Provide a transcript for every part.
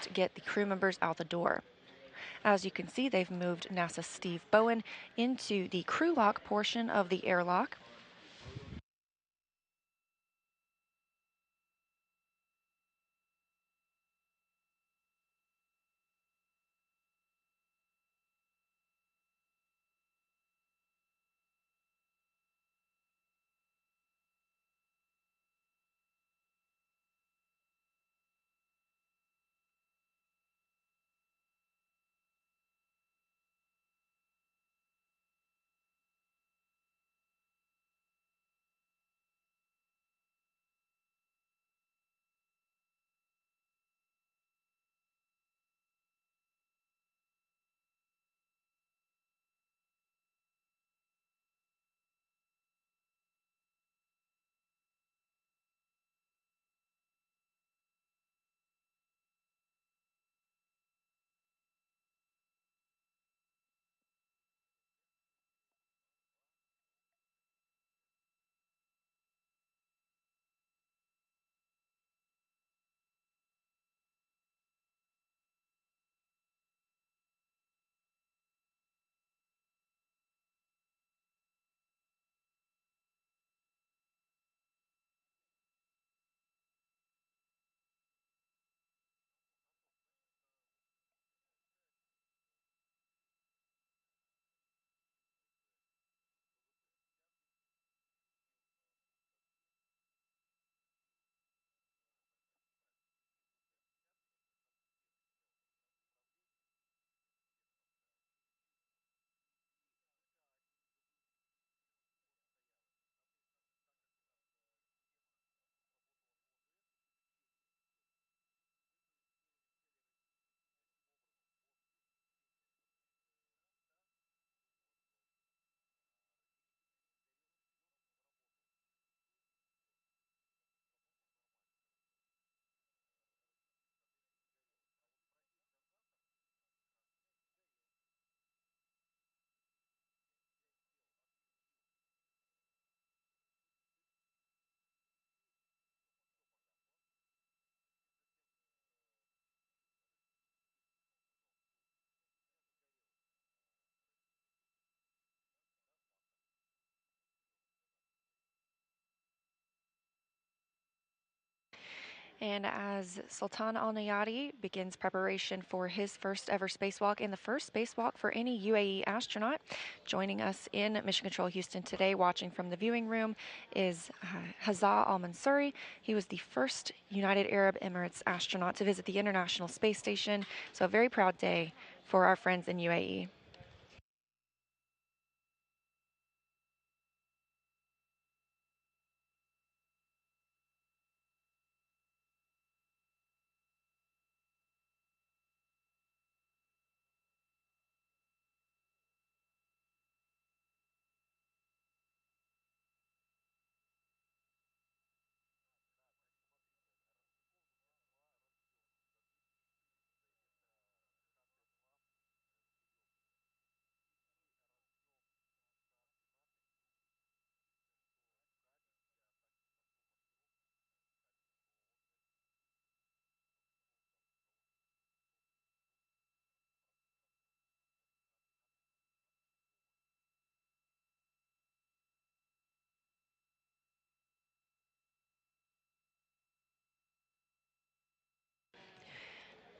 first get the crew members out the door. As you can see, they've moved NASA's Steve Bowen into the crew lock portion of the airlock. And as Sultan Alneyadi begins preparation for his first ever spacewalk and the first spacewalk for any UAE astronaut, joining us in Mission Control Houston today, watching from the viewing room, is Hazza Al Mansouri. He was the first United Arab Emirates astronaut to visit the International Space Station. So a very proud day for our friends in UAE.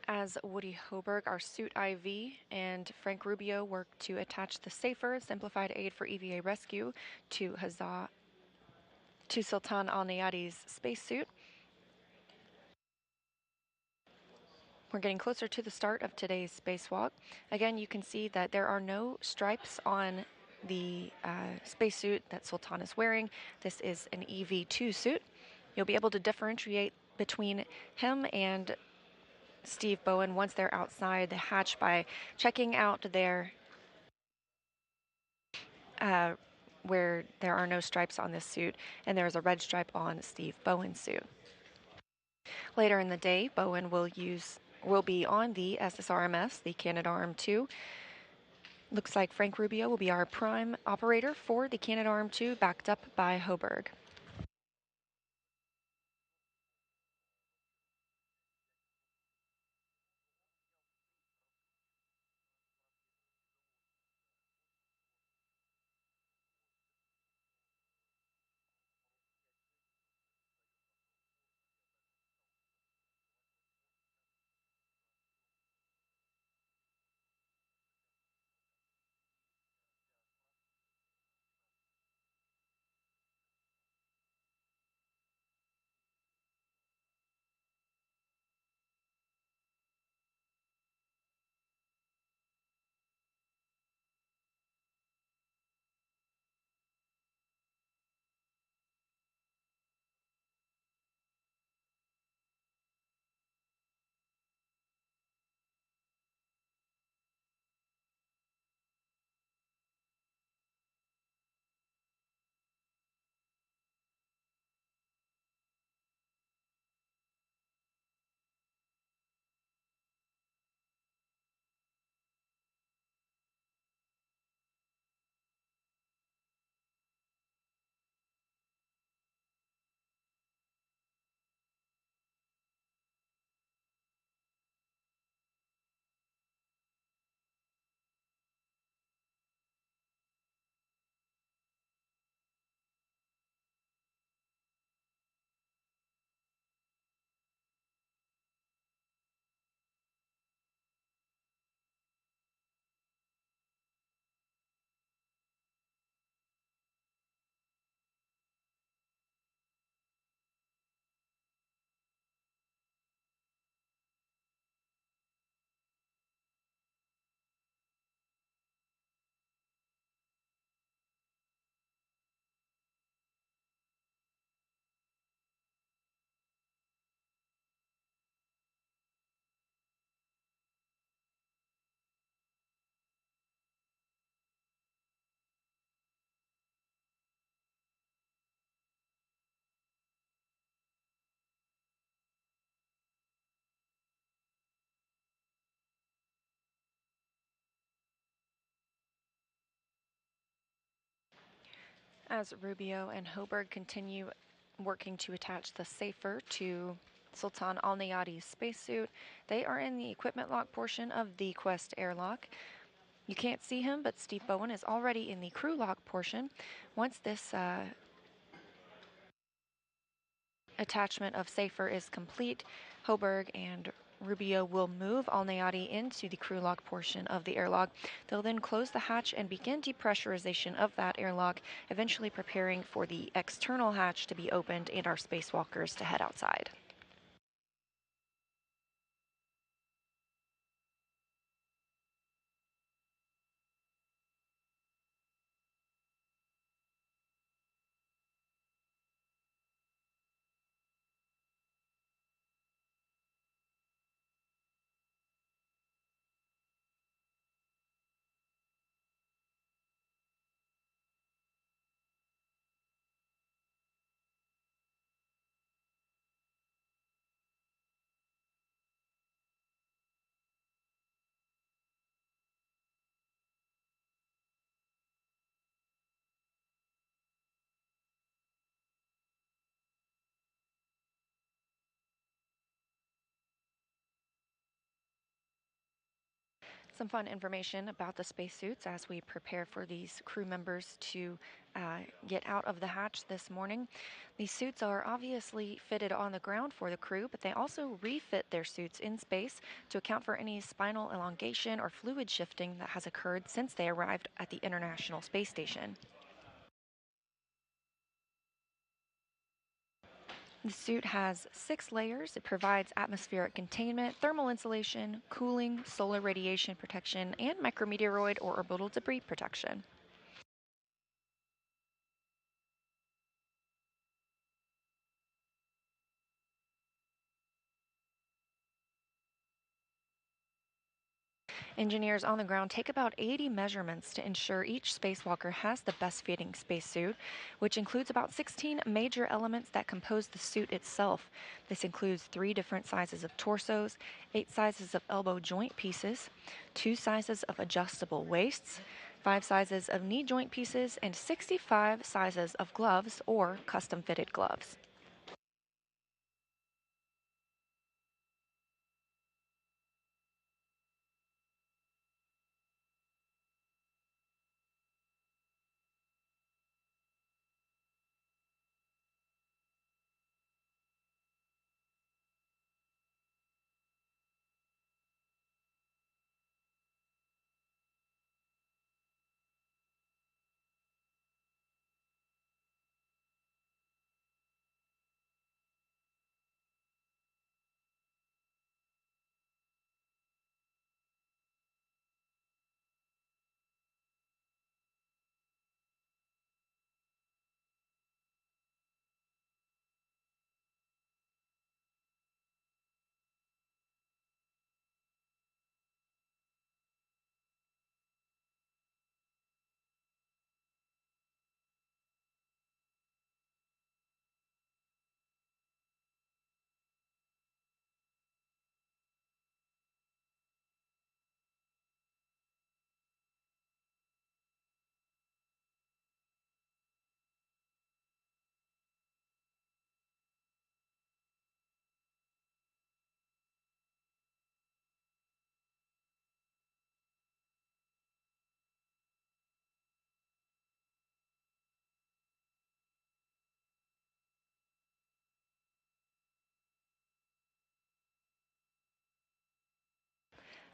As Woody Hoberg, our suit IV, and Frank Rubio work to attach the safer, simplified aid for EVA rescue to Sultan Al-Neyadi's spacesuit. We're getting closer to the start of today's spacewalk. Again, you can see that there are no stripes on the spacesuit that Sultan is wearing. This is an EV2 suit. You'll be able to differentiate between him and Steve Bowen once they're outside the hatch by checking out their where there are no stripes on this suit, and there's a red stripe on Steve Bowen's suit. Later in the day, Bowen will be on the SSRMS, the Canadarm2. Looks like Frank Rubio will be our prime operator for the Canadarm2, backed up by Hoberg. As Rubio and Hoberg continue working to attach the safer to Sultan Alneyadi's spacesuit, they are in the equipment lock portion of the Quest airlock. You can't see him, but Steve Bowen is already in the crew lock portion. Once this attachment of safer is complete, Hoberg and Rubio will move Alneyadi into the crew lock portion of the airlock. They'll then close the hatch and begin depressurization of that airlock, eventually preparing for the external hatch to be opened and our spacewalkers to head outside. Some fun information about the spacesuits as we prepare for these crew members to get out of the hatch this morning. These suits are obviously fitted on the ground for the crew, but they also refit their suits in space to account for any spinal elongation or fluid shifting that has occurred since they arrived at the International Space Station. The suit has 6 layers. It provides atmospheric containment, thermal insulation, cooling, solar radiation protection, and micrometeoroid or orbital debris protection. Engineers on the ground take about 80 measurements to ensure each spacewalker has the best fitting spacesuit, which includes about 16 major elements that compose the suit itself. This includes 3 different sizes of torsos, 8 sizes of elbow joint pieces, 2 sizes of adjustable waists, 5 sizes of knee joint pieces, and 65 sizes of gloves or custom fitted gloves.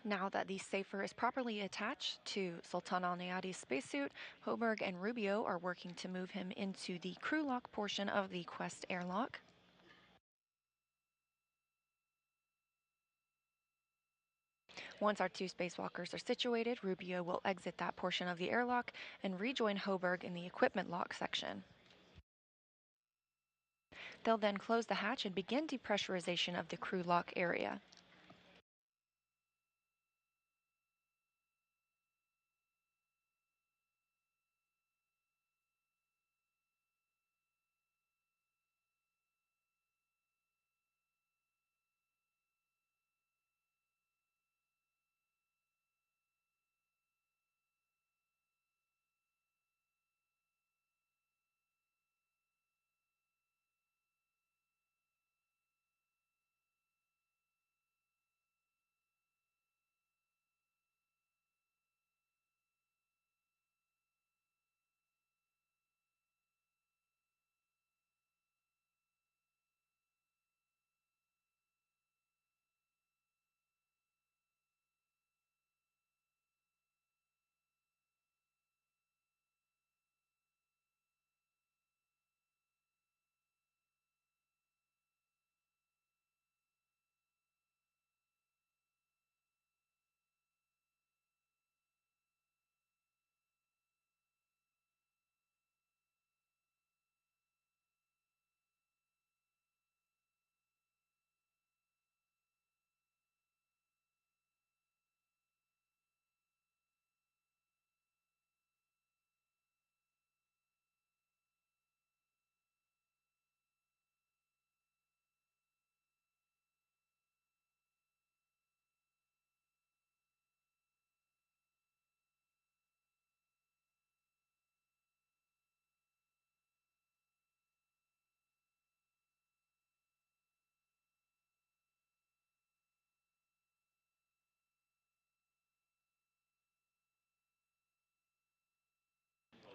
Now that the safer is properly attached to Sultan Alneyadi's spacesuit, Hoberg and Rubio are working to move him into the crew lock portion of the Quest airlock. Once our 2 spacewalkers are situated, Rubio will exit that portion of the airlock and rejoin Hoberg in the equipment lock section. They'll then close the hatch and begin depressurization of the crew lock area.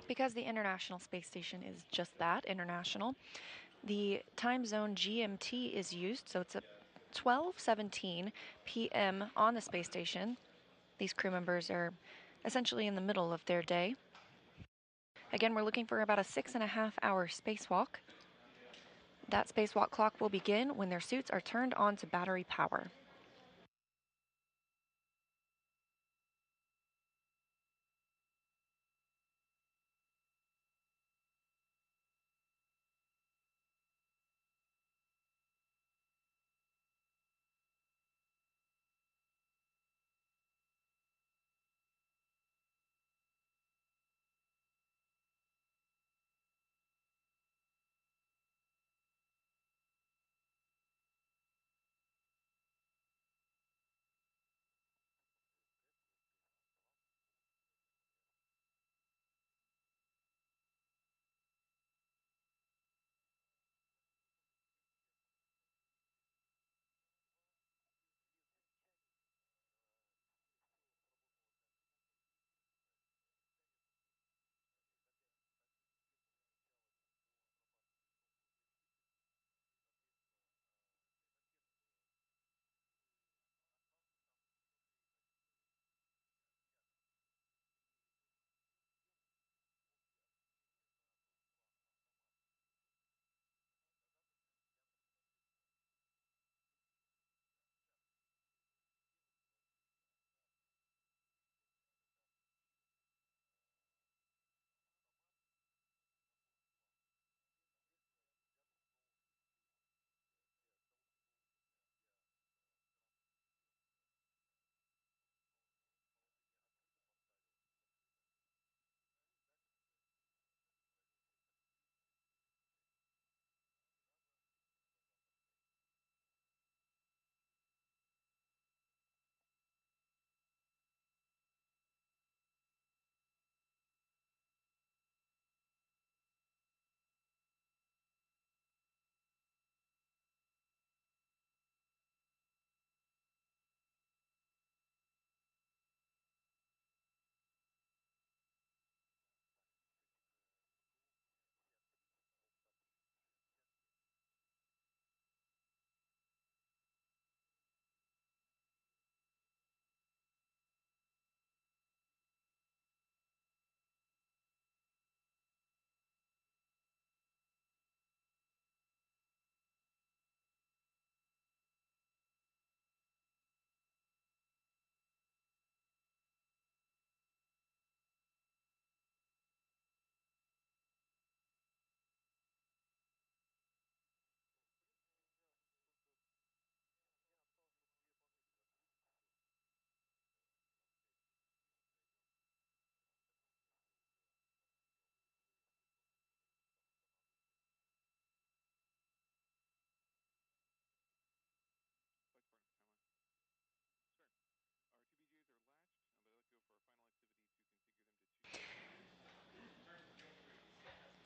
Because the International Space Station is just that, international, the time zone GMT is used, so it's at 12:17 p.m. on the space station. These crew members are essentially in the middle of their day. Again, we're looking for about a 6.5-hour spacewalk. That spacewalk clock will begin when their suits are turned on to battery power.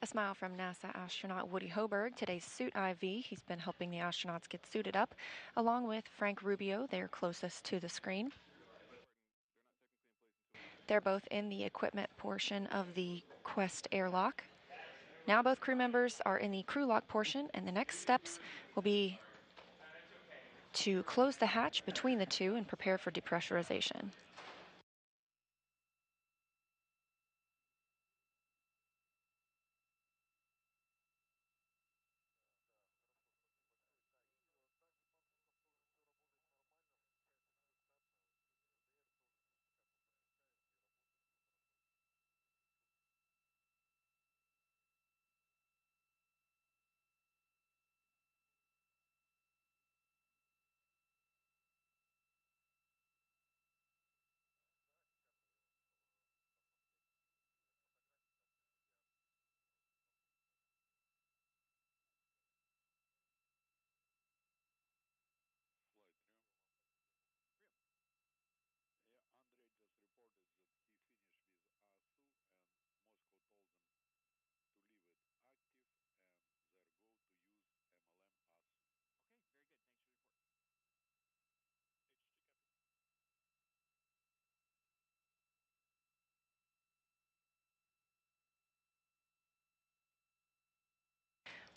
A smile from NASA astronaut Woody Hoberg, today's suit IV. He's been helping the astronauts get suited up, along with Frank Rubio, they're closest to the screen. They're both in the equipment portion of the Quest airlock. Now both crew members are in the crew lock portion, and the next steps will be to close the hatch between the two and prepare for depressurization.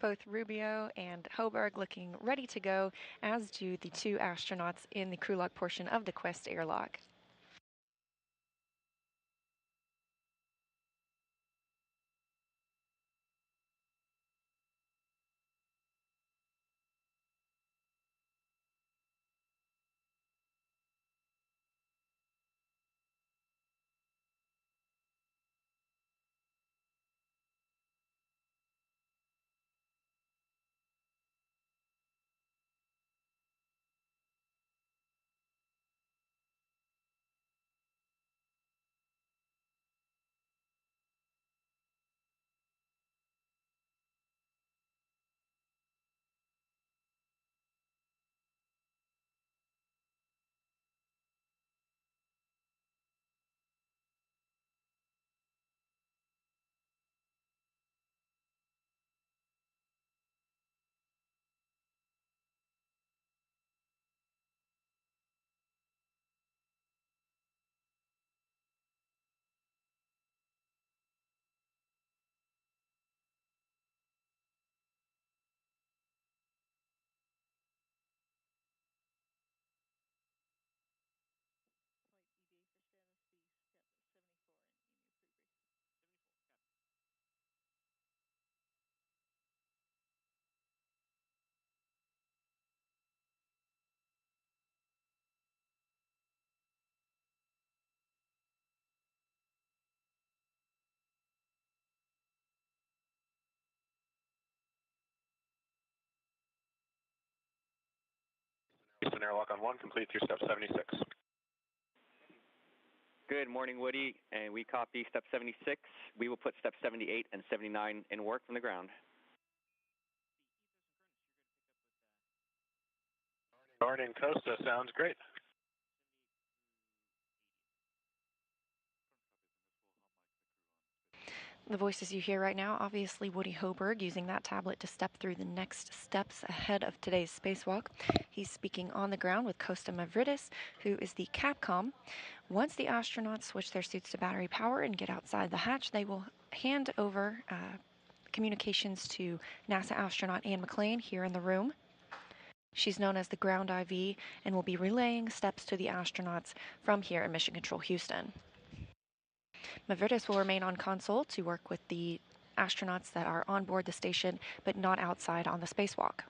Both Rubio and Hoberg looking ready to go, as do the two astronauts in the crew lock portion of the Quest airlock. EDA for status, the step 74 in EMU pre-brief. 74, got it. Houston airlock on 1, complete through step 76. Good morning, Woody, and we copy step 76. We will put step 78 and 79 in work from the ground. Morning, Costa, sounds great. The voices you hear right now, obviously Woody Hoberg using that tablet to step through the next steps ahead of today's spacewalk. He's speaking on the ground with Costa Mavridis, who is the Capcom. Once the astronauts switch their suits to battery power and get outside the hatch, they will hand over communications to NASA astronaut Anne McClain here in the room. She's known as the ground IV and will be relaying steps to the astronauts from here in Mission Control Houston. Mavridis will remain on console to work with the astronauts that are on board the station, but not outside on the spacewalk.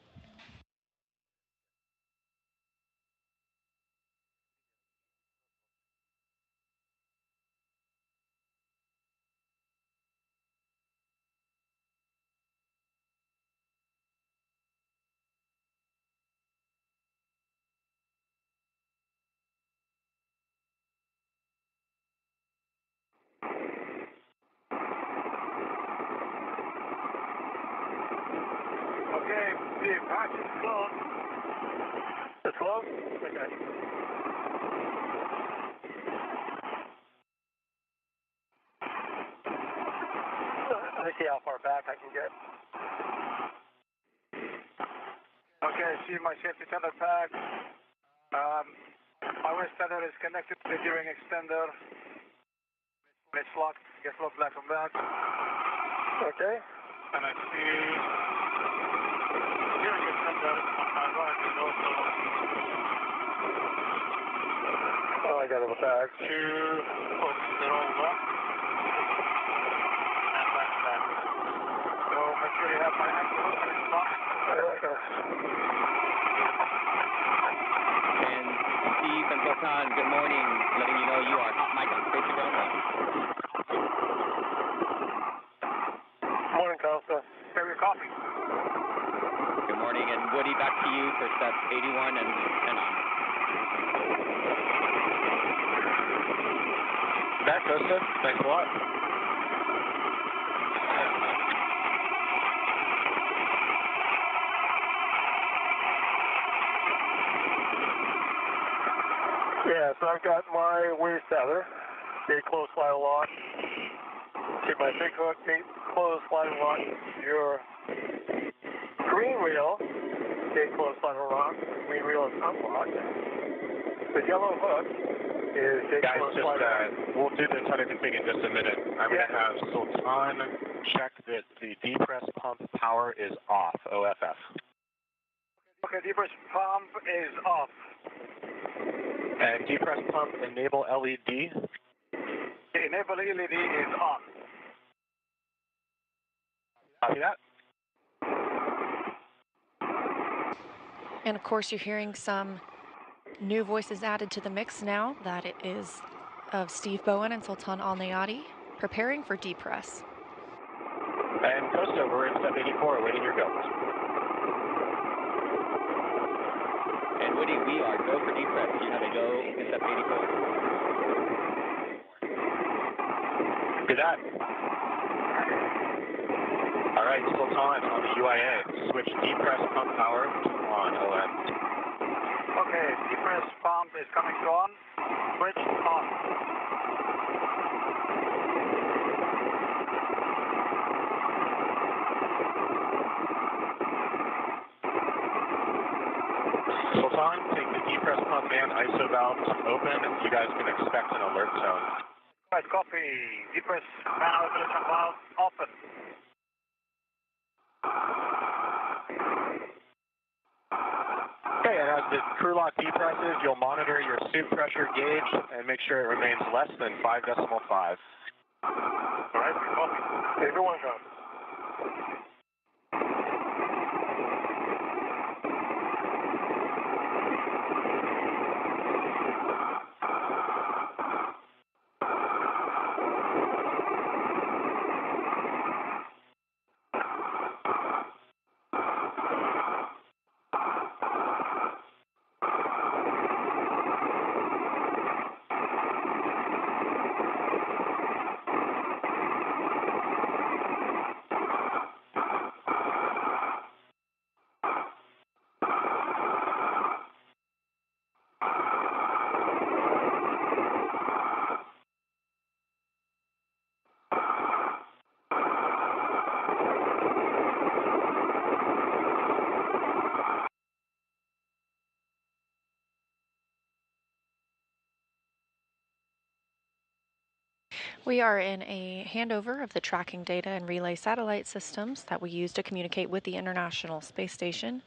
Okay, the hatch is closed. It's closed? Okay. Let's see how far back I can get. Okay, see my safety tether pack. My wrist tether is connected to the gearing extender. It's locked, gets locked back and back. Okay. And I see gearing extender on my right is also. Oh, I got it back. Two hooks, they're all locked. And back. So make sure you have my ankle and it's locked. And Steve and Sultan, good morning. Letting you know you are hot mic on Space Ground 1. Morning, Costa. Have your coffee. Good morning, and Woody, back to you for steps 81 and on. Back, Costa. Thanks a lot. Yeah, so I've got my waist tether, gate close slide lock. See my big hook, gate close slide lock. Your green wheel, gate close slide lock. Green wheel is unlocked. The yellow hook is take Guys, close just, flight. we'll do the tender config in just a minute. I'm going to have Sultan check that the depress pump power is off, OFF. Okay, depress pump is off. And depress pump enable LED. The enable LED is on. Copy that. And of course, you're hearing some new voices added to the mix now. That it is of Steve Bowen and Sultan Alneyadi preparing for depress. And Costa, we're in step 84, awaiting your go. And Woody, we are go for depress. You have a go in step 84. Do that. All right, Sultan on the UIA. Switch depress pump power to on, ON. Okay, depress pump is coming to on. Switch on. Sultan, take the depress pump and ISO valves open. You guys can expect an alert tone. Right, copy. Depress man isolation valve open. Okay, and as the crew lock depresses, you'll monitor your suit pressure gauge and make sure it remains less than 5.5. All right, copy. Everyone go. We are in a handover of the tracking data and relay satellite systems that we use to communicate with the International Space Station.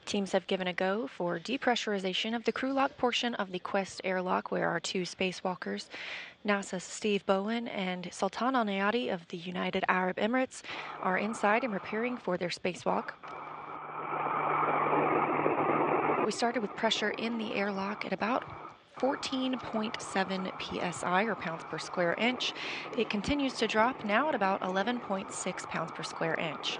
Teams have given a go for depressurization of the crew lock portion of the Quest airlock, where our two spacewalkers, NASA's Steve Bowen and Sultan Alneyadi of the United Arab Emirates, are inside and preparing for their spacewalk. We started with pressure in the airlock at about 14.7 psi, or pounds per square inch. It continues to drop now at about 11.6 pounds per square inch.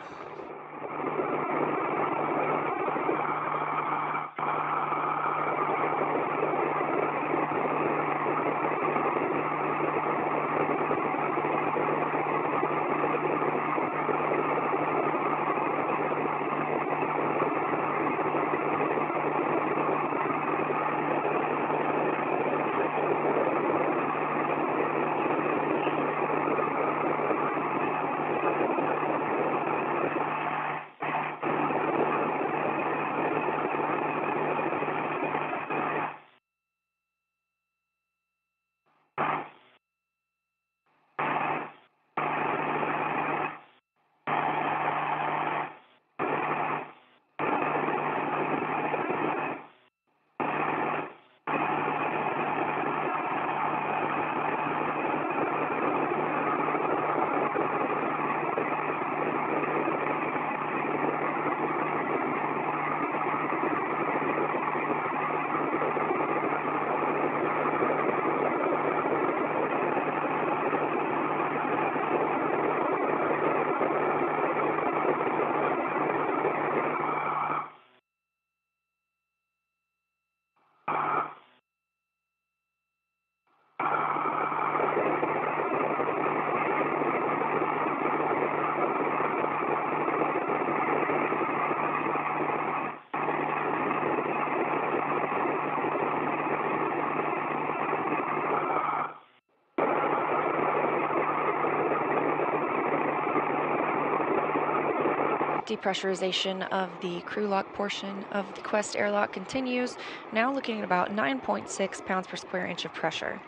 Depressurization of the crew lock portion of the Quest airlock continues, now looking at about 9.6 pounds per square inch of pressure.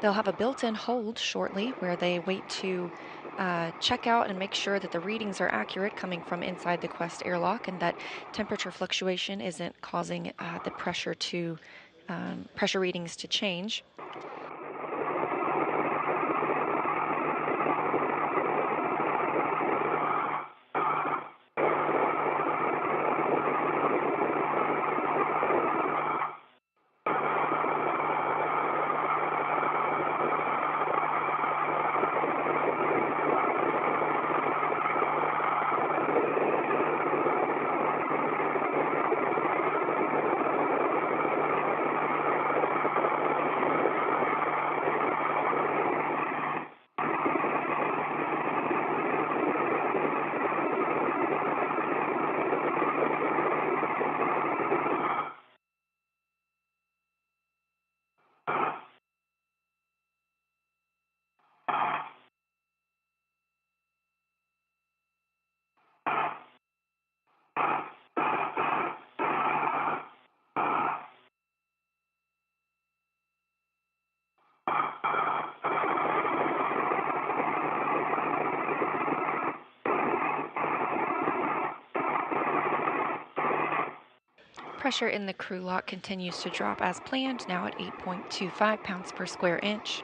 They'll have a built-in hold shortly where they wait to check out and make sure that the readings are accurate coming from inside the Quest airlock and that temperature fluctuation isn't causing the pressure readings to change. Pressure in the crew lock continues to drop as planned, now at 8.25 pounds per square inch.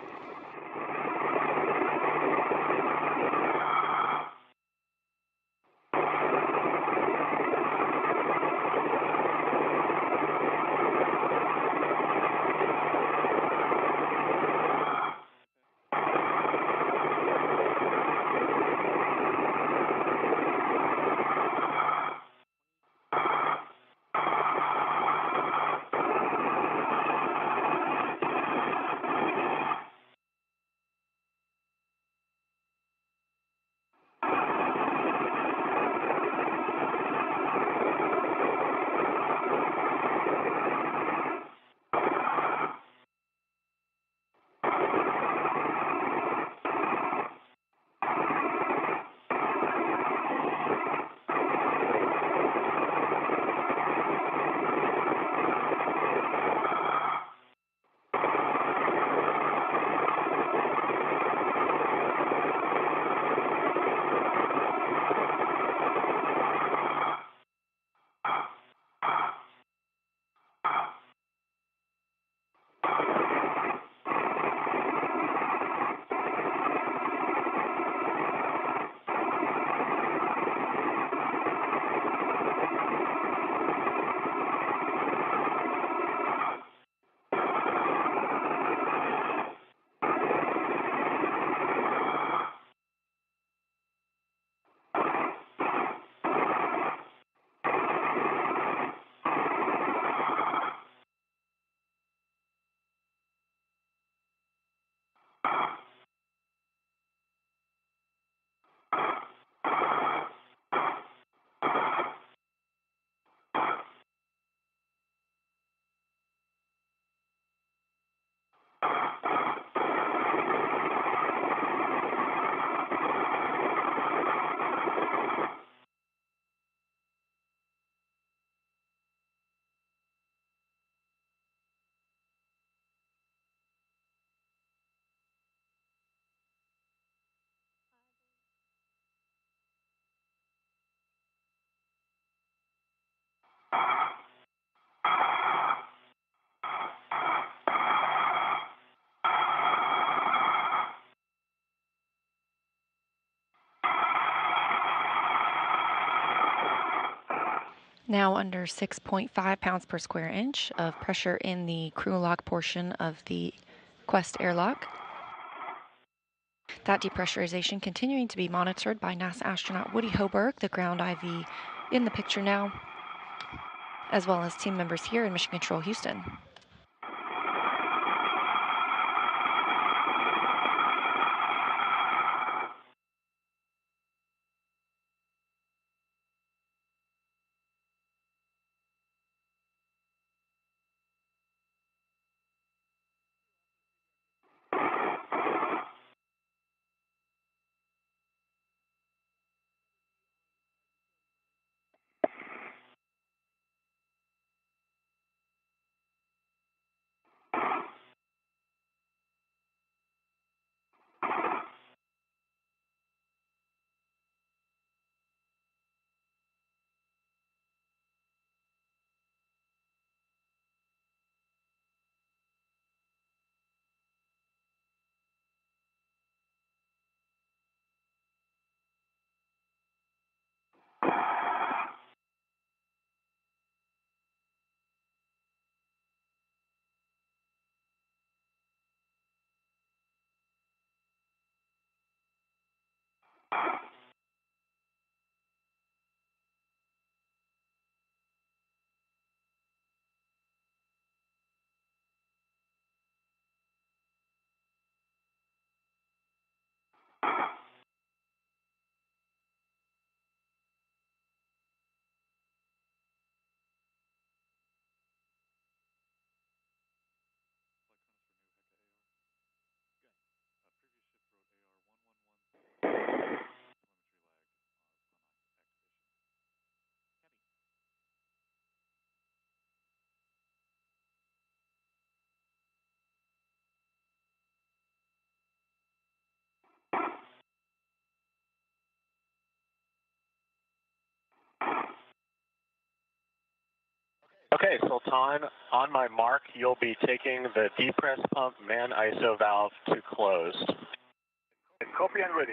Now under 6.5 pounds per square inch of pressure in the crew lock portion of the Quest airlock. That depressurization continuing to be monitored by NASA astronaut Woody Hoburg, the ground IV in the picture now, as well as team members here in Mission Control Houston. Okay, Sultan, on my mark, you'll be taking the depress pump man ISO valve to closed. Copy and ready.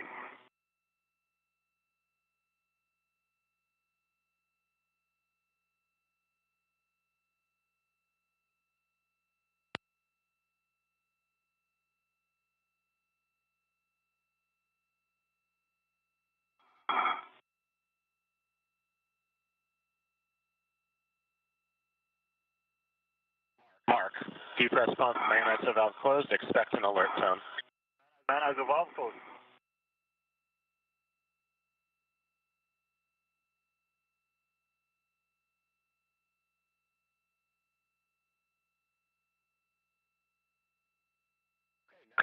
Mark, depress pump man ISO valve closed, expect an alert tone. Man ISO valve closed.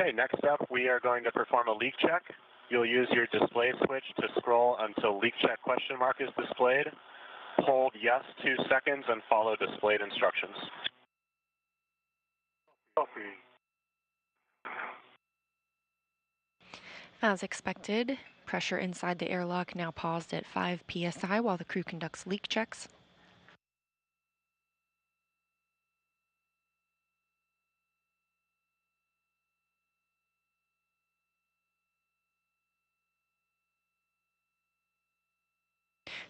Okay, next up, we are going to perform a leak check. You'll use your display switch to scroll until leak check question mark is displayed. Hold yes 2 seconds and follow displayed instructions. Copy. As expected, pressure inside the airlock now paused at 5 psi while the crew conducts leak checks.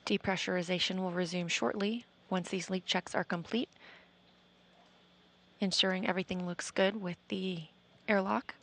Depressurization will resume shortly once these leak checks are complete, ensuring everything looks good with the airlock.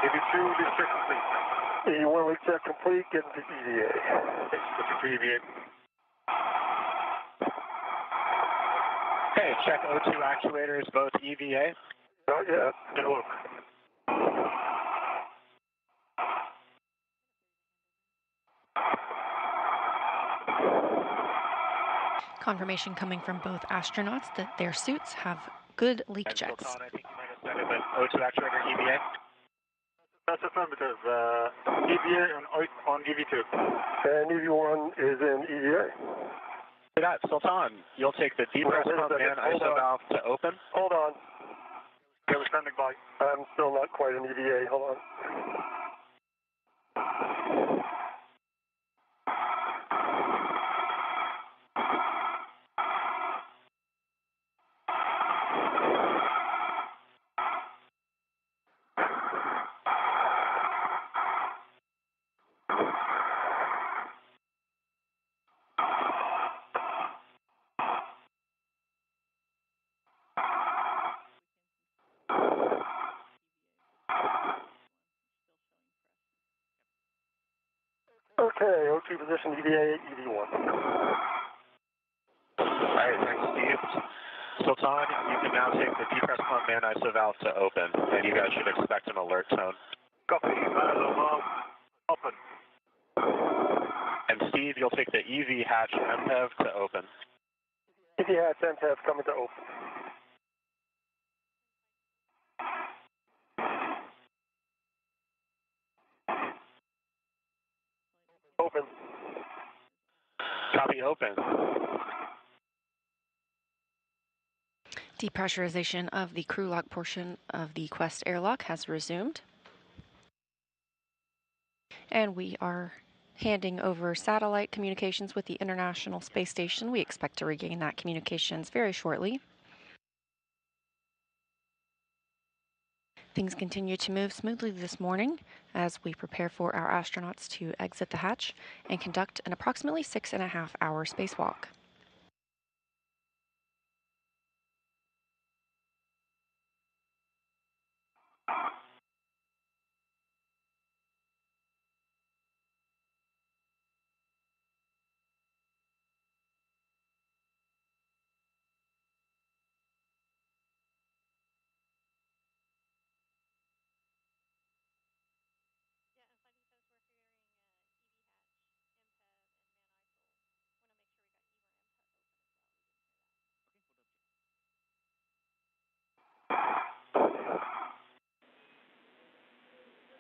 EV2 leak check complete. E1 leak check complete, getting to EVA. Looking for EVA. Okay, check O2 actuators, both EVA. Not yet. No look. Confirmation coming from both astronauts that their suits have good leak And checks. Sultan, I think you might have said it, but O2 actuator EVA. That's affirmative. EVA on EV2. And EV1 is in EVA. For that, Sultan, you'll take the depress Wait a pump second. man Hold ISO on. valve to open. Hold on. Okay, we're standing by. I'm still not quite in EVA. Hold on. Okay, O2 position EVA, EV1. All right, thanks, Steve. Sultan, you can now take the depress pump man ISO valve to open, and you guys should expect an alert tone. Copy. Valve open. And Steve, you'll take the EV hatch MPEV to open. EV hatch MPEV coming to open. Open. Copy, open. Depressurization of the crew lock portion of the Quest airlock has resumed. And we are handing over satellite communications with the International Space Station. We expect to regain that communications very shortly. Things continue to move smoothly this morning as we prepare for our astronauts to exit the hatch and conduct an approximately 6.5-hour spacewalk.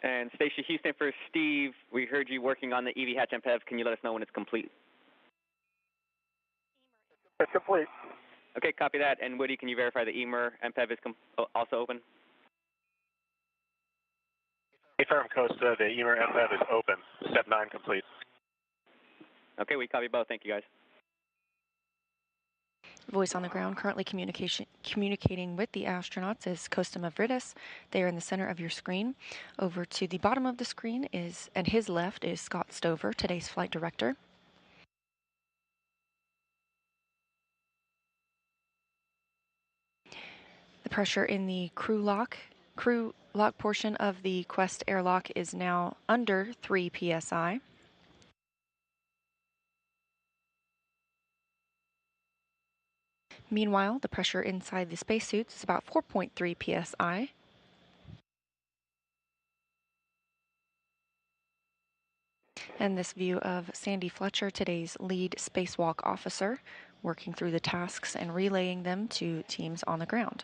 And Station Houston for Steve, we heard you working on the EV hatch MPEV. Can you let us know when it's complete? It's complete. Okay, copy that. And Woody, can you verify the EMER MPEV is also open? Affirm, Costa, the EMER MPEV is open. Step 9 complete. Okay, we copy both. Thank you, guys. Voice on the ground currently communicating with the astronauts is Costa Mavridis. They are in the center of your screen. Over to the bottom of the screen is, and his left is Scott Stover, today's flight director. The pressure in the crew lock portion of the Quest airlock is now under 3 psi. Meanwhile, the pressure inside the spacesuits is about 4.3 psi. And this view of Sandy Fletcher, today's lead spacewalk officer, working through the tasks and relaying them to teams on the ground.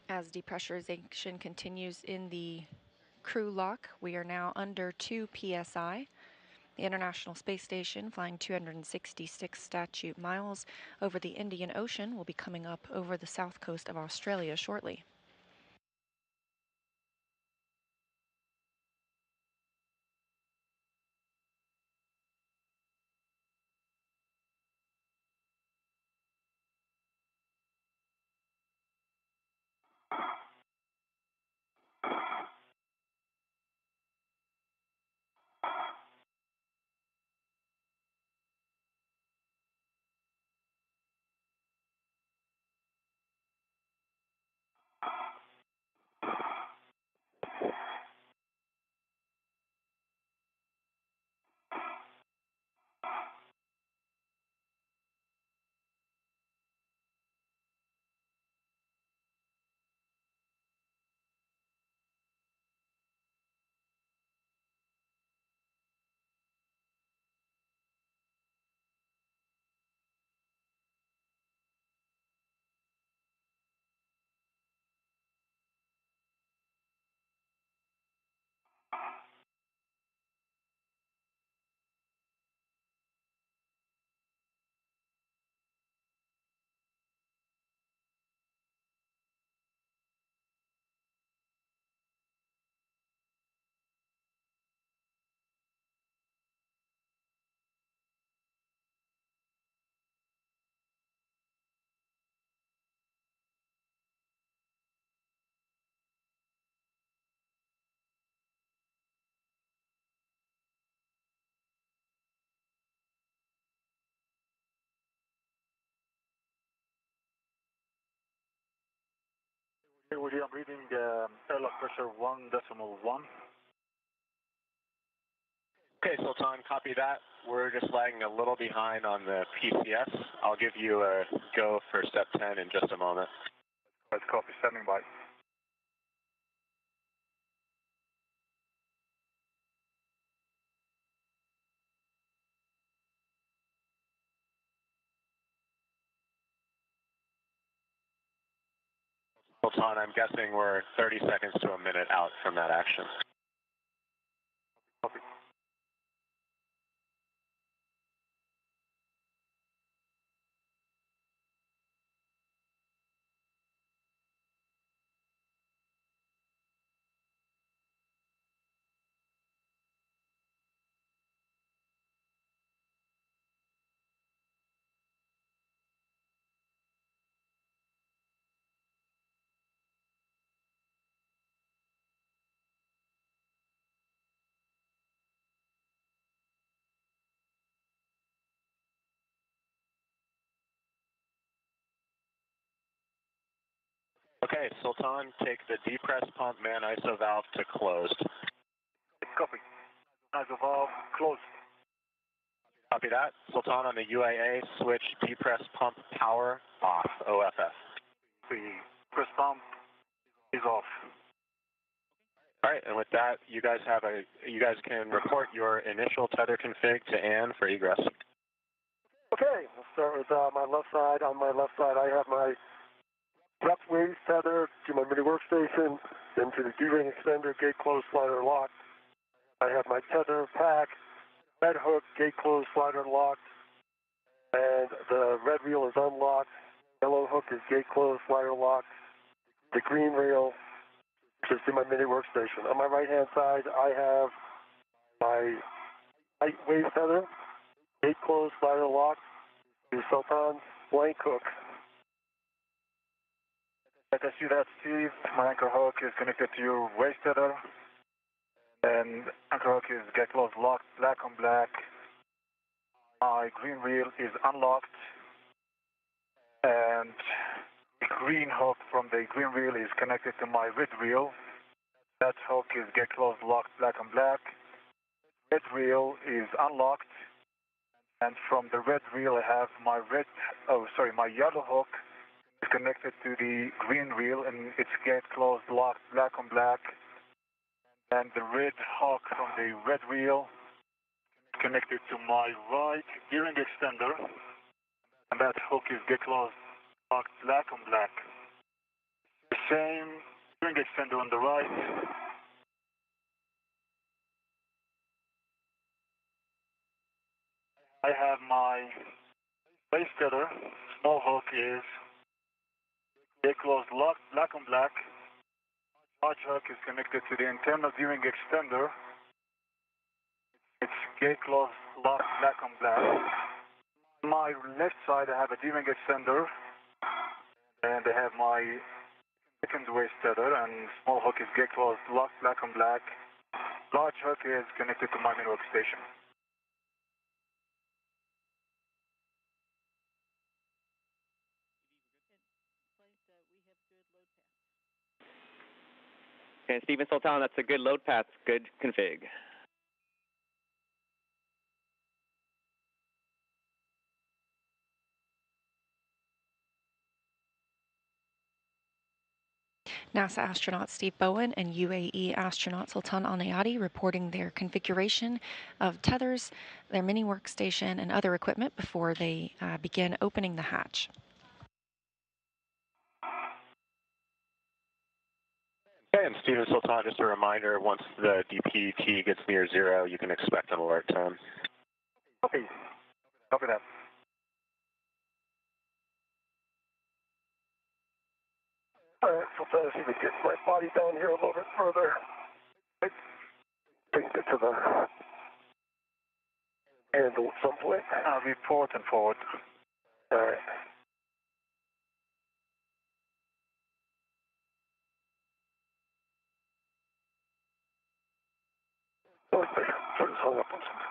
As depressurization continues in the crew lock, we are now under 2 psi. The International Space Station, flying 266 statute miles over the Indian Ocean, will be coming up over the south coast of Australia shortly. Hey, Woody, I'm reading airlock pressure 1.1. Okay, Sultan, copy that. We're just lagging a little behind on the PCS. I'll give you a go for step 10 in just a moment. Let's copy, standing by. Sultan, I'm guessing we're 30 seconds to a minute out from that action. Copy. Okay, Sultan, take the depress pump man ISO valve to closed. Copy. ISO valve closed. Copy that. Sultan, on the UAA, switch depress pump power off, OFF. The press pump is off. All right, and with that, you guys can report your initial tether config to Ann for egress. Okay, let's start with my left side. On my left side, I have my left waist tether to my mini workstation, then to the D-ring extender, gate closed, slider locked. I have my tether pack, red hook, gate closed, slider locked, and the red reel is unlocked. Yellow hook is gate closed, slider locked. The green reel is to my mini workstation. On my right-hand side, I have my light waist tether, gate closed, slider locked, to Sultan's blank hook. Like I see that, Steve, my anchor hook is connected to your waist tether, and anchor hook is gate closed, locked, black on black. My green reel is unlocked, and the green hook from the green reel is connected to my red reel. That hook is gate closed, locked, black on black. Red reel is unlocked, and from the red reel I have my my yellow hook is connected to the green reel, and it's gate closed, locked, black on black. And the red hook from the red reel is connected to my right gearing extender, and that hook is gate closed, locked, black on black. The same gearing extender on the right. I have my base tether, small hook is gate closed, locked, black on black. Large hook is connected to the internal gearing extender. It's gate closed, locked, black on black. On my left side, I have a gearing extender, and I have my second waist tether, and small hook is gate closed, locked, black on black. Large hook is connected to my mini workstation. Okay, Stephen Sultan, that's a good load path, good config. NASA astronaut Steve Bowen and UAE astronaut Sultan Alneyadi reporting their configuration of tethers, their mini workstation, and other equipment before they begin opening the hatch. Okay, and Stephen Sultan, just a reminder, once the DPT gets near 0, you can expect an alert tone. Copy. Copy that. All right, so let's see if we get my body down here a little bit further. Take it to the handle at some point. Report and forward. All right. Oh, it's there. Sort of hung up on something.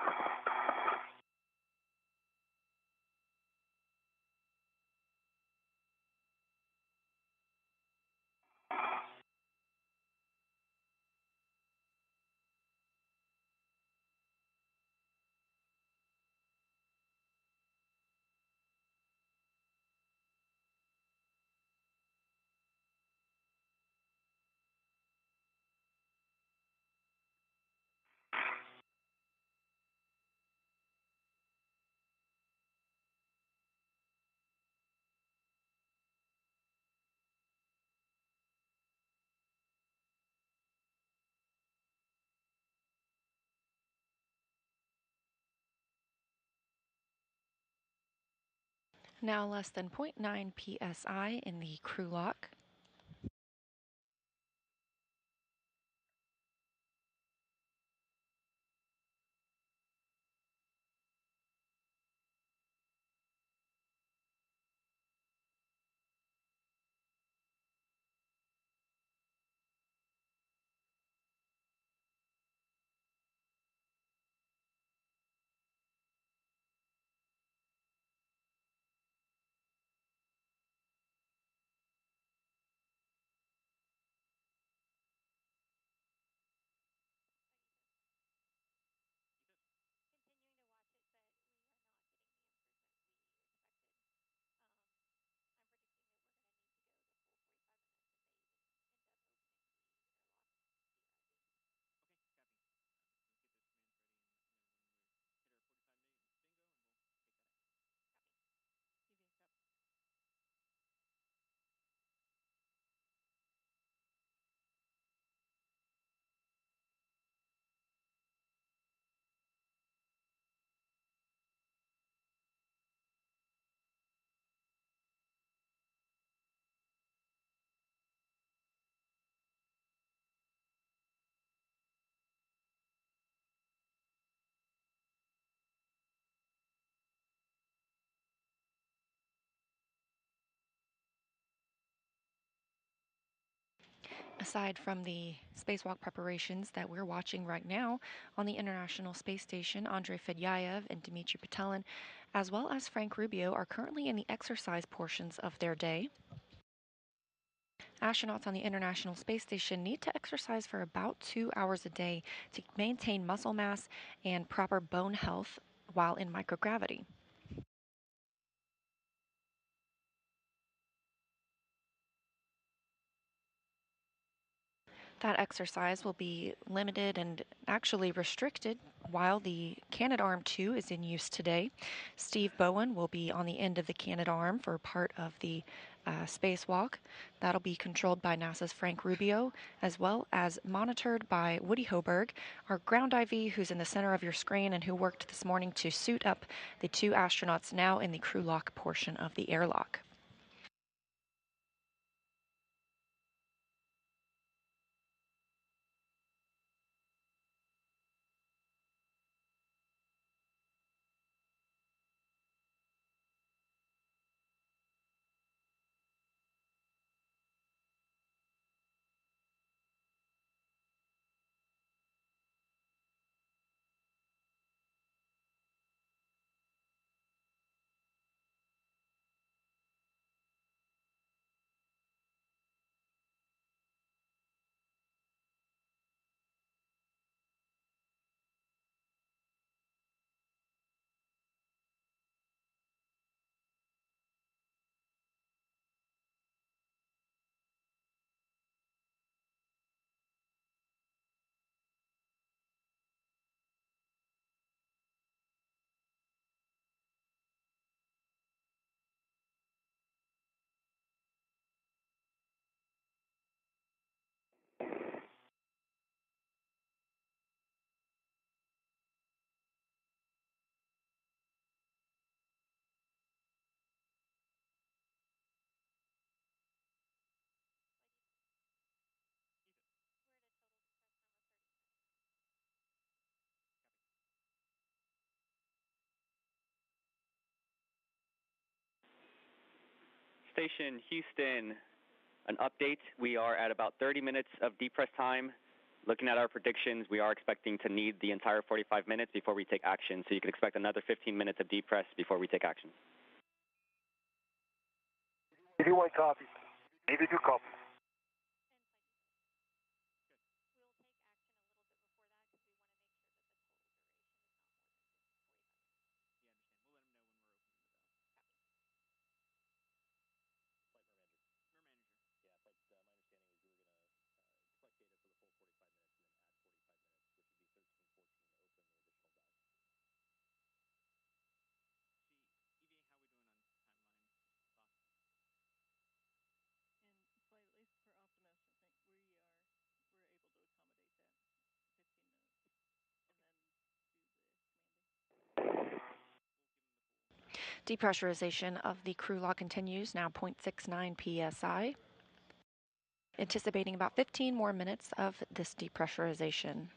Now less than 0.9 psi in the crew lock. Aside from the spacewalk preparations that we're watching right now on the International Space Station, Andrei Fedyaev and Dmitry Petelin, as well as Frank Rubio, are currently in the exercise portions of their day. Astronauts on the International Space Station need to exercise for about 2 hours a day to maintain muscle mass and proper bone health while in microgravity. That exercise will be limited and actually restricted while the Canadarm2 is in use today. Steve Bowen will be on the end of the Canadarm for part of the spacewalk. That'll be controlled by NASA's Frank Rubio, as well as monitored by Woody Hoberg, our ground IV, who's in the center of your screen and who worked this morning to suit up the 2 astronauts now in the crew lock portion of the airlock. Station Houston, an update. We are at about 30 minutes of depress time. Looking at our predictions, we are expecting to need the entire 45 minutes before we take action. So you can expect another 15 minutes of depress before we take action. If you want copy. If you do copy. Depressurization of the crew log continues, now 0.69 psi. Anticipating about 15 more minutes of this depressurization.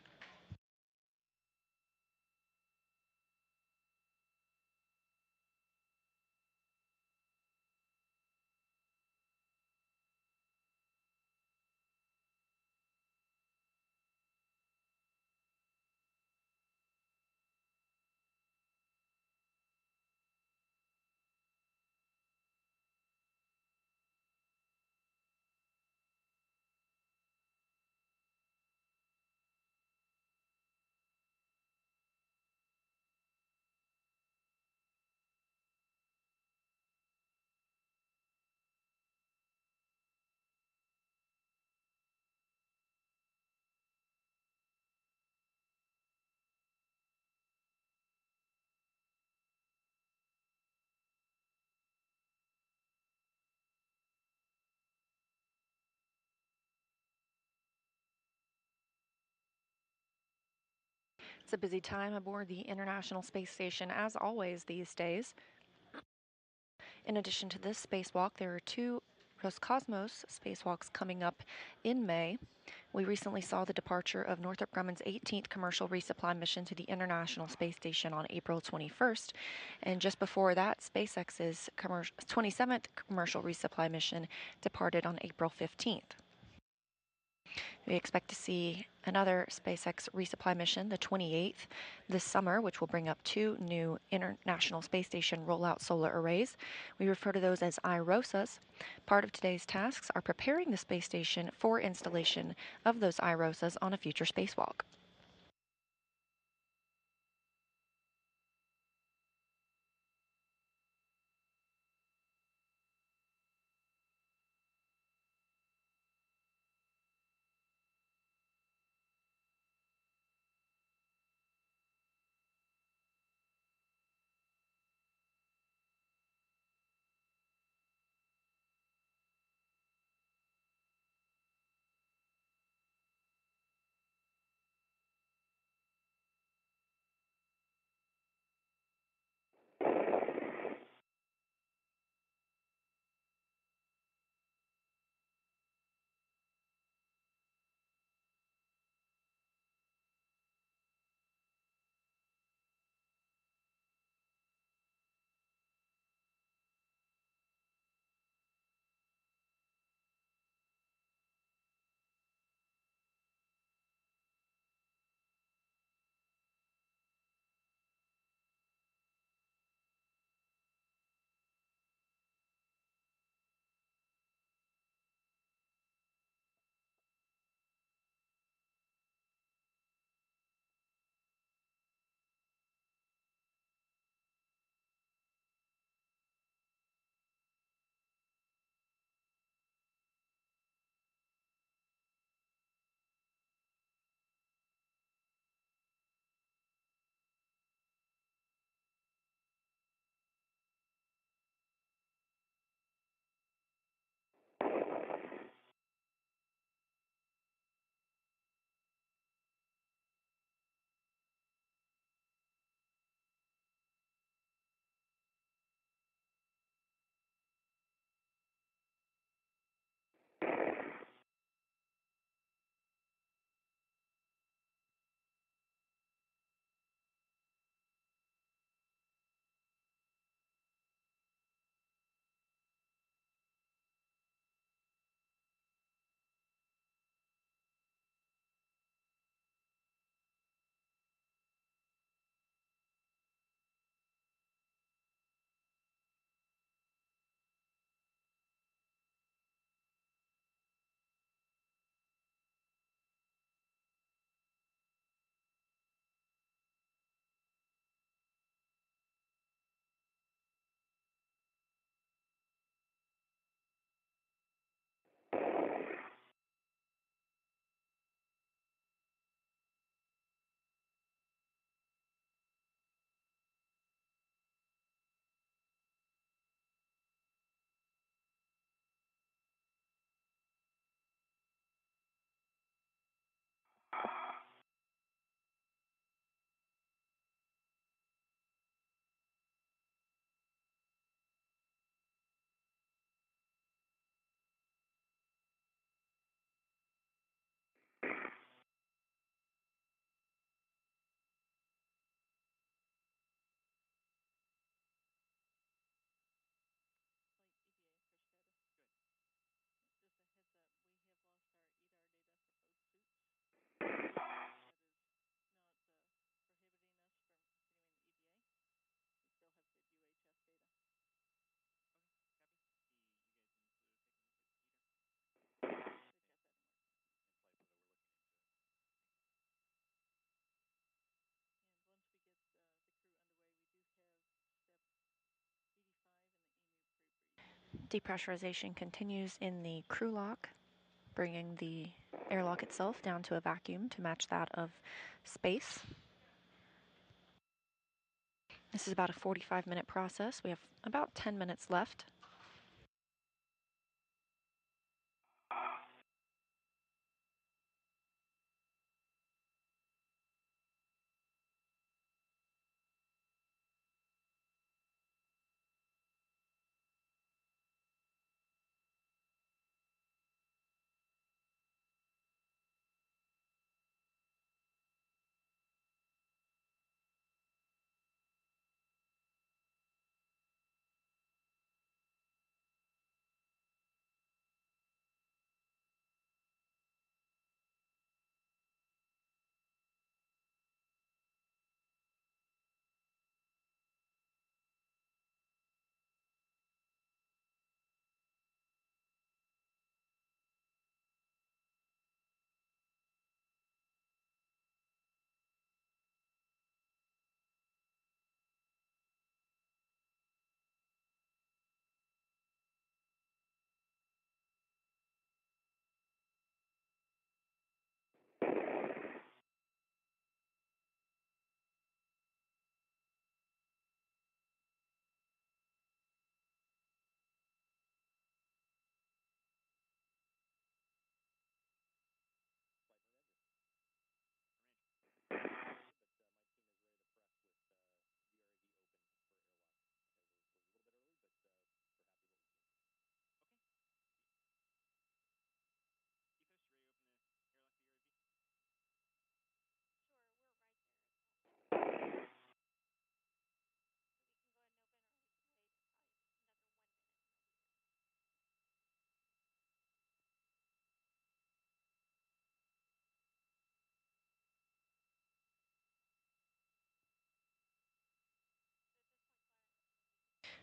It's a busy time aboard the International Space Station, as always these days. In addition to this spacewalk, there are 2 Roscosmos spacewalks coming up in May. We recently saw the departure of Northrop Grumman's 18th commercial resupply mission to the International Space Station on April 21st. And just before that, SpaceX's 27th commercial resupply mission departed on April 15th. We expect to see another SpaceX resupply mission, the 28th, this summer, which will bring up 2 new International Space Station rollout solar arrays. We refer to those as IROSAs. Part of today's tasks are preparing the space station for installation of those IROSAs on a future spacewalk. Depressurization continues in the crew lock, bringing the airlock itself down to a vacuum to match that of space. This is about a 45-minute process. We have about 10 minutes left.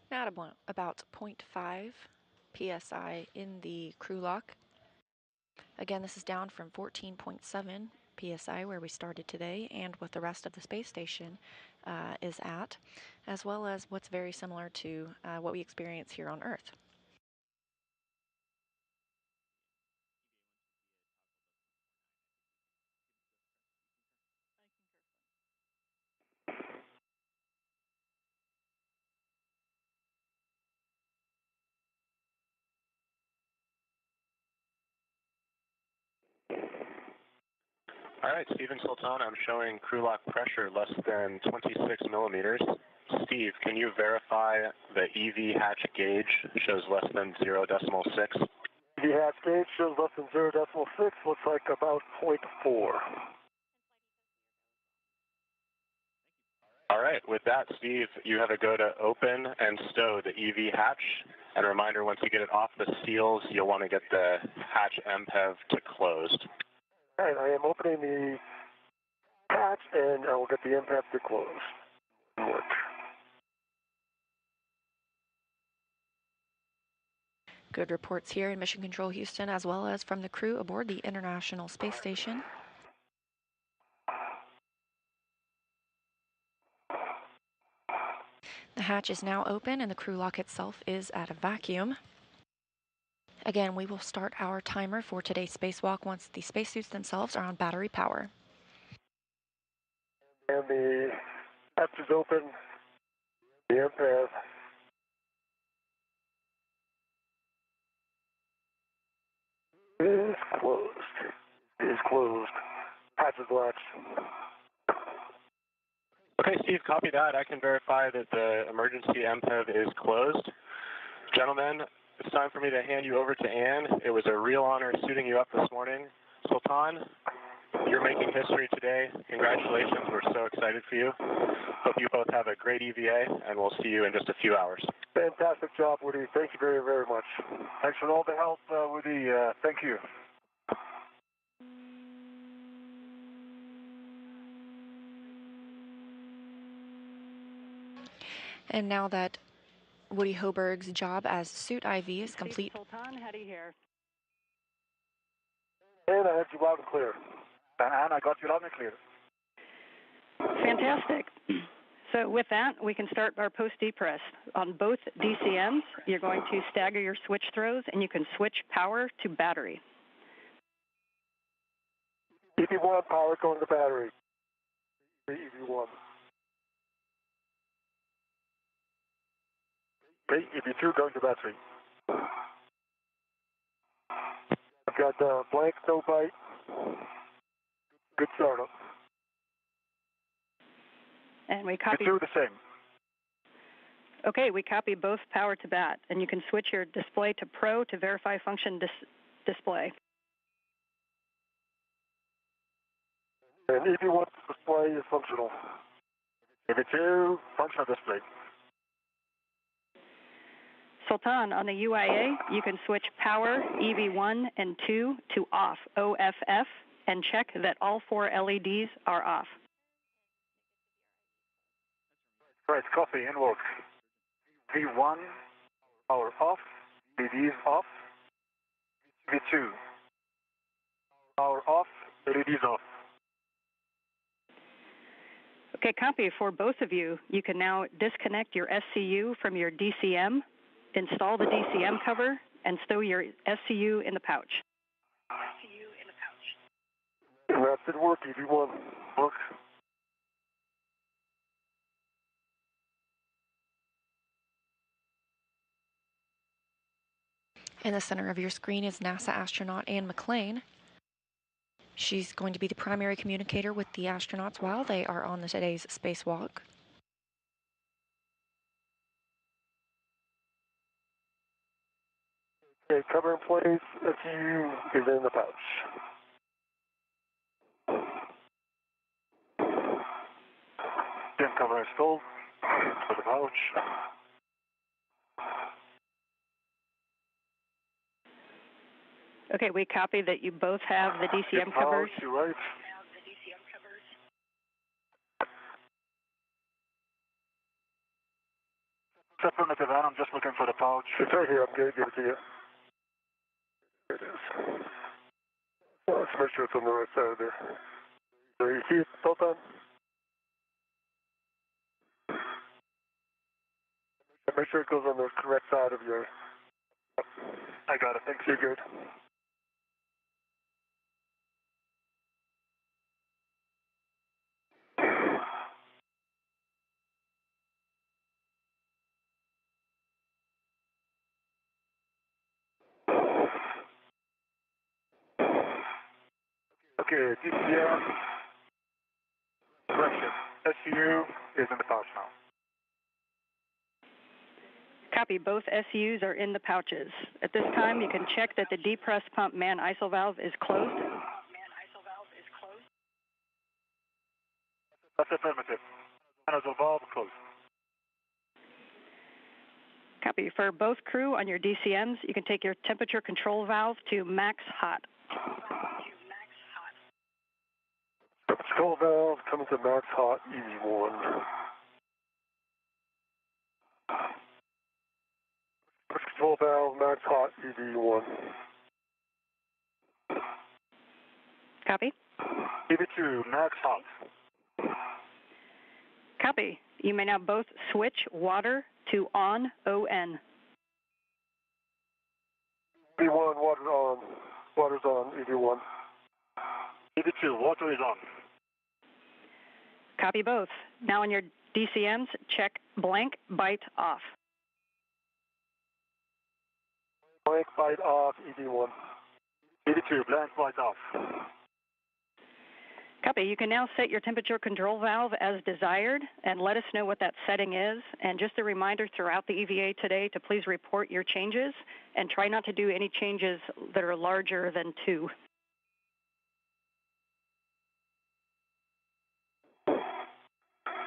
Now at about 0.5 psi in the crew lock. Again, this is down from 14.7 psi where we started today and what the rest of the space station is at, as well as what's very similar to what we experience here on Earth. I concur, Flynn. All right, Steve and Sultan, I'm showing crew lock pressure less than 26 millimeters. Steve, can you verify the EV hatch gauge shows less than 0.6? The hatch gauge shows less than 0.6, looks like about 0.4. All right, with that, Steve, you have a go to open and stow the EV hatch. And a reminder, once you get it off the seals, you'll want to get the hatch MPEV to closed. All right, I am opening the hatch and I will get the MPEV to close. Good reports here in Mission Control Houston, as well as from the crew aboard the International Space Station. The hatch is now open and the crew lock itself is at a vacuum. Again, we will start our timer for today's spacewalk once the spacesuits themselves are on battery power. And the hatch is open. The MPEV is closed. Is closed. Hatch is latched. Okay, Steve, copy that. I can verify that the emergency MPEV is closed. Gentlemen, it's time for me to hand you over to Anne. It was a real honor suiting you up this morning. Sultan, you're making history today. Congratulations. We're so excited for you. Hope you both have a great EVA, and we'll see you in just a few hours. Fantastic job, Woody. Thank you very, very much. Thanks for all the help, Woody. Thank you. And now that Woody Hoberg's job as suit IV is complete. Sultan, Hattie here. And I have you loud and clear. And I got you loud and clear. Fantastic. So with that, we can start our post-depress. On both DCMs, you're going to stagger your switch throws, and you can switch power to battery. EV1, power going to battery. EV1. Okay, EV2 going to battery. I've got blank, no bite. Good startup. And we copy. EV2 the same. Okay, we copy both power to bat, and you can switch your display to Pro to verify function display. And EV1 display is functional. EV2, functional display. Sultan, on the UIA, you can switch power EV1 and 2 to off, OFF, and check that all 4 LEDs are off. Right, copy and work. V1, power off, LEDs off. V2, power off, LEDs off. Okay, copy. For both of you, you can now disconnect your SCU from your DCM, install the DCM cover, and stow your SCU in the pouch. Rapid work, EV1, work. In the center of your screen is NASA astronaut Anne McClain. She's going to be the primary communicator with the astronauts while they are on today's spacewalk. Okay, cover in place, SCU is in the pouch. Then cover installed for the pouch. Okay, we copy that you both have the DCM covers. Pouch, you're right. It's affirmative, and I'm just looking for the pouch. It's right here, I'm going to give it to you. There it is. Well, let's make sure it's on the right side there. So you see it, Sultan? Make sure it goes on the correct side of your... I got it, thanks, you're good. Okay, DCM, correction. SCU is in the pouch now. Copy, both SCUs are in the pouches. At this time, you can check that the depress pump man ISO valve is closed. That's affirmative. ISO valve closed. Copy. For both crew on your DCMs, you can take your temperature control valve to max hot. Control valve coming to max hot, EV1. Control valve, max hot, EV1. Copy. EV2, max hot. Copy. You may now both switch water to on, ON. EV1, water on. Water's on, EV1. EV2, water is on. Copy both. Now on your DCMs, check blank bite off. Blank bite off, EV1. EV2, blank bite off. Copy. You can now set your temperature control valve as desired and let us know what that setting is. And just a reminder throughout the EVA today to please report your changes and try not to do any changes that are larger than 2.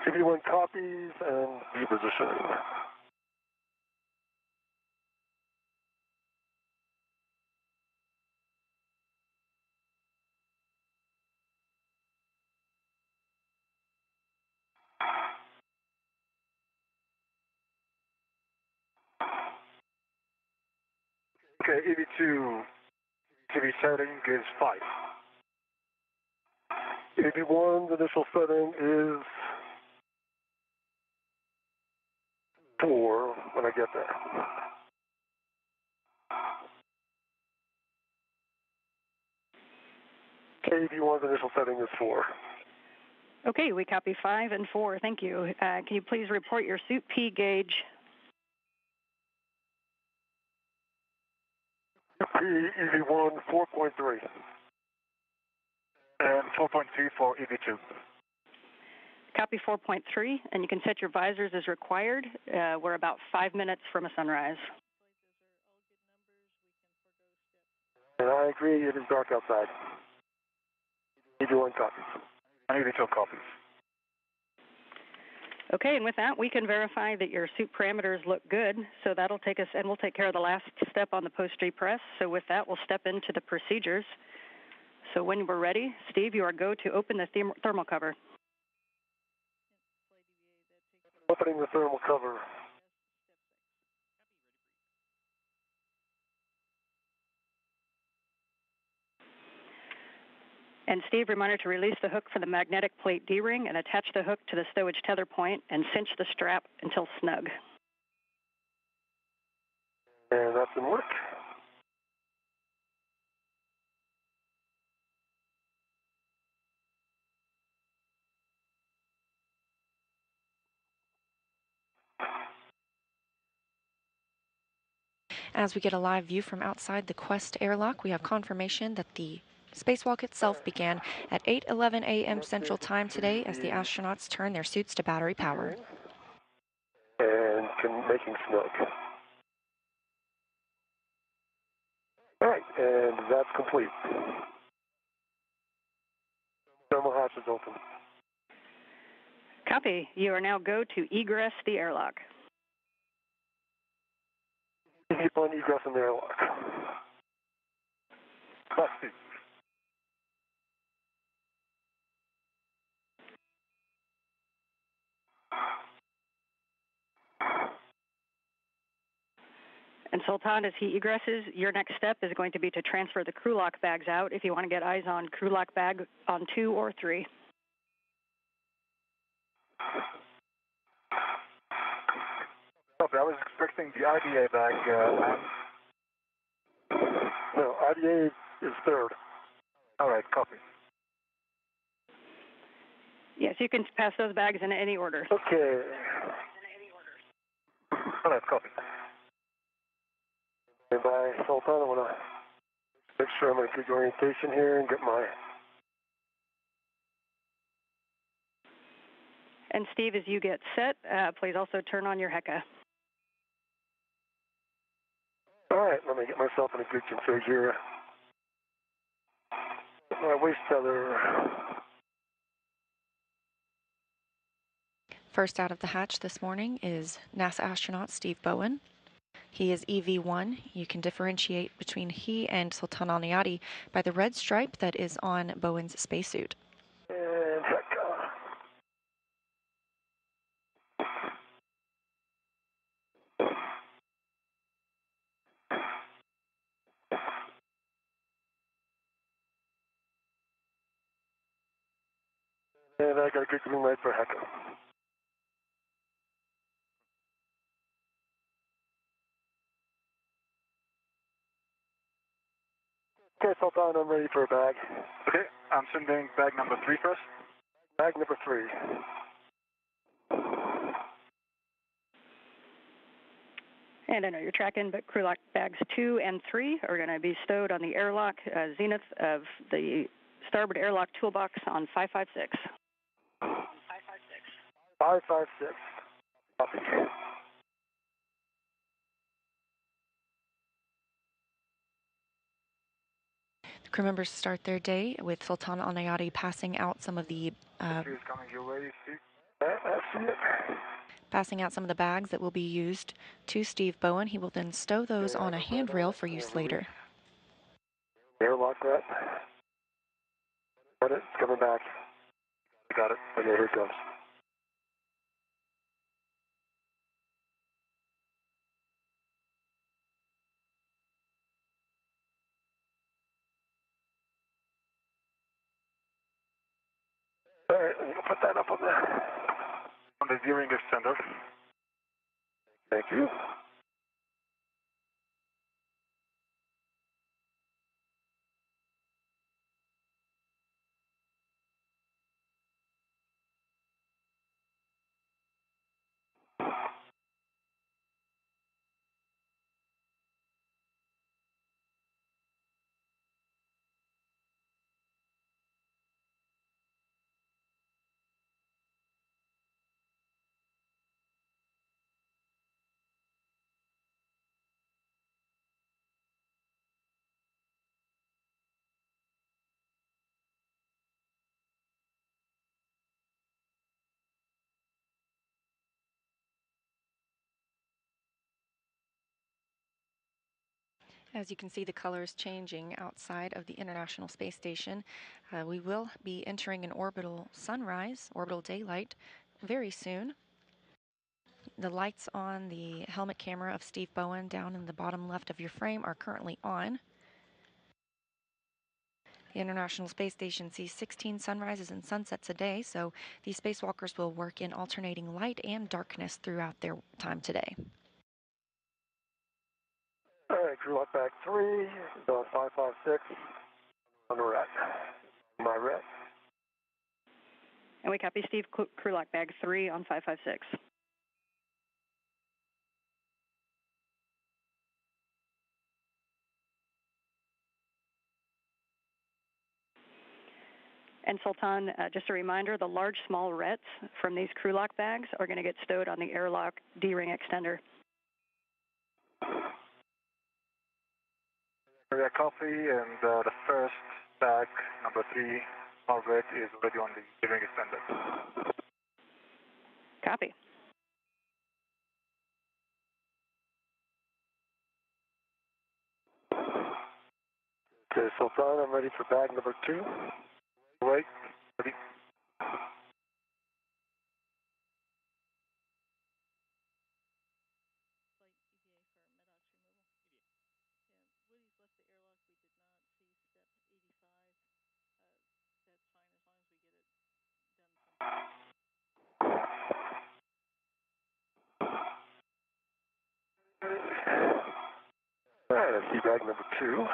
EV1 copies and repositioning. Okay, EV2 TV setting is 5. EV1's initial setting is when I get there. KV1's initial setting is 4. Okay, we copy 5 and 4. Thank you. Can you please report your suit P gauge? EV1 4.3. And 4.3 for EV2. Copy 4.3, and you can set your visors as required. We're about 5 minutes from a sunrise. And I agree, it is dark outside. EV1 copies. EV2 copies. Okay, and with that, we can verify that your suit parameters look good. So that'll take us, and we'll take care of the last step on the post-depress. So with that, we'll step into the procedures. So when we're ready, Steve, you are go to open the thermal cover. Opening the thermal cover. And Steve, reminder to release the hook for the magnetic plate D-ring and attach the hook to the stowage tether point and cinch the strap until snug. And that's in work. As we get a live view from outside the Quest airlock, we have confirmation that the spacewalk itself began at 8:11 a.m. Central Time today as the astronauts turn their suits to battery power. And making snug. All right, and that's complete. Thermal hatch is open. Copy. You are now go to egress the airlock. Keep on egress in the airlock. Busted. And Sultan, as he egresses, your next step is going to be to transfer the crew lock bags out if you want to get eyes on crew lock bag on 2 or 3. Okay, I was expecting the IDA bag. No, IDA is 3rd. All right, copy. Yes, you can pass those bags in any order. Okay. All right, copy. And by Sultan, I want to make sure I'm in a good orientation here and get my... And Steve, as you get set, please also turn on your HECA. All right, let me get myself in a good config here. My waist tether. First out of the hatch this morning is NASA astronaut Steve Bowen. He is EV1. You can differentiate between he and Sultan Alneyadi by the red stripe that is on Bowen's spacesuit. And heck. And I got a good green light for heck. Okay, Sultan, I'm ready for a bag. Okay, I'm sending bag number 3 first. Bag number 3. And I know you're tracking, but crew lock bags 2 and 3 are going to be stowed on the airlock zenith of the starboard airlock toolbox on 556. 556. Copy. The crew members start their day with Sultan Alneyadi passing out some of the passing out some of the bags that will be used to Steve Bowen. He will then stow those on a handrail for use later. Airlock that. Got it. It's coming back. Got it. Okay, here it goes. All right, I'm going to put that up on the Z-ring extender. Thank you. As you can see, the colors changing outside of the International Space Station. We will be entering an orbital sunrise, orbital daylight, very soon. The lights on the helmet camera of Steve Bowen down in the bottom left of your frame are currently on. The International Space Station sees 16 sunrises and sunsets a day, so these spacewalkers will work in alternating light and darkness throughout their time today. All right, crew lock back 3, on 556, on the red. My red. And we copy Steve, crew lock bag 3 on 556. And Sultan, just a reminder, the large small rets from these crew lock bags are going to get stowed on the airlock D-ring extender. Red copy, and the first bag, number 3, small red, is already on the D-ring extender. Copy. Okay, Sultan, I'm ready for bag number 2. Wait, ready. Flight EVA for MEDOX removal. Yeah, Woody's left the airlock. We did not see step 85. That's fine as long as we get it done sometime. All right, I see bag number 2.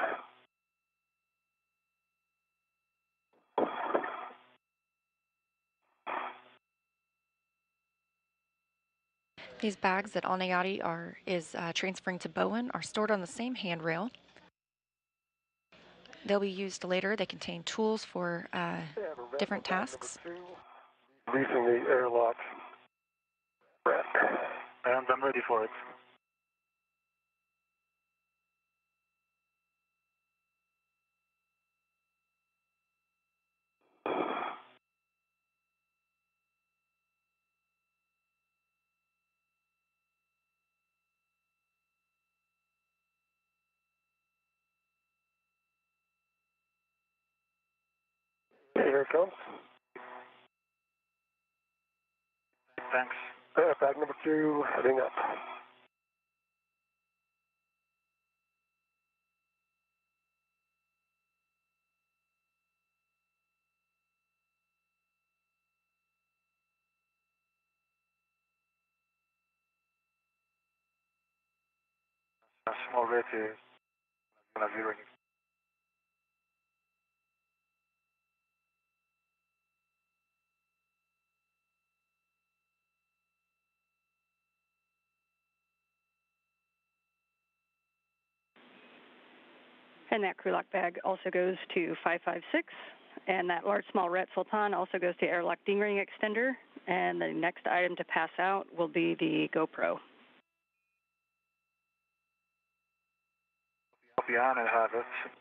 These bags that Alneyadi is transferring to Bowen are stored on the same handrail. They'll be used later. They contain tools for different tasks. Releasing the airlock. And I'm ready for it. Okay, here it comes. Thanks. Bag number 2, heading up. Small red is going to be ready. And that crew lock bag also goes to 556. And that large small ret Sultan also goes to airlock D-ring extender. And the next item to pass out will be the GoPro. Copy on and have it. Navy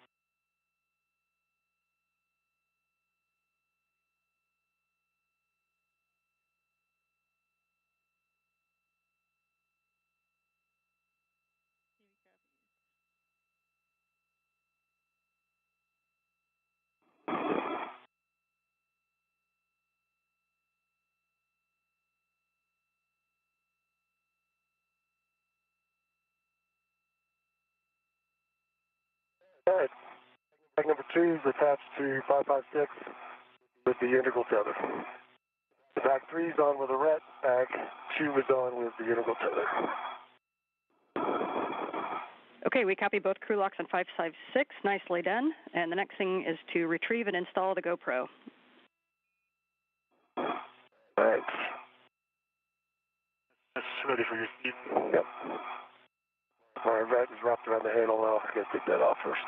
copies. All right. Bag number 2 is attached to 556 with the integral tether. The bag 3 is on with the ret. Bag 2 is on with the integral tether. Okay, we copy both crew locks on 556. Nicely done. And the next thing is to retrieve and install the GoPro. All right. That's ready for your Steve. Yep. All right, that is wrapped around the handle now. I gotta take that off first.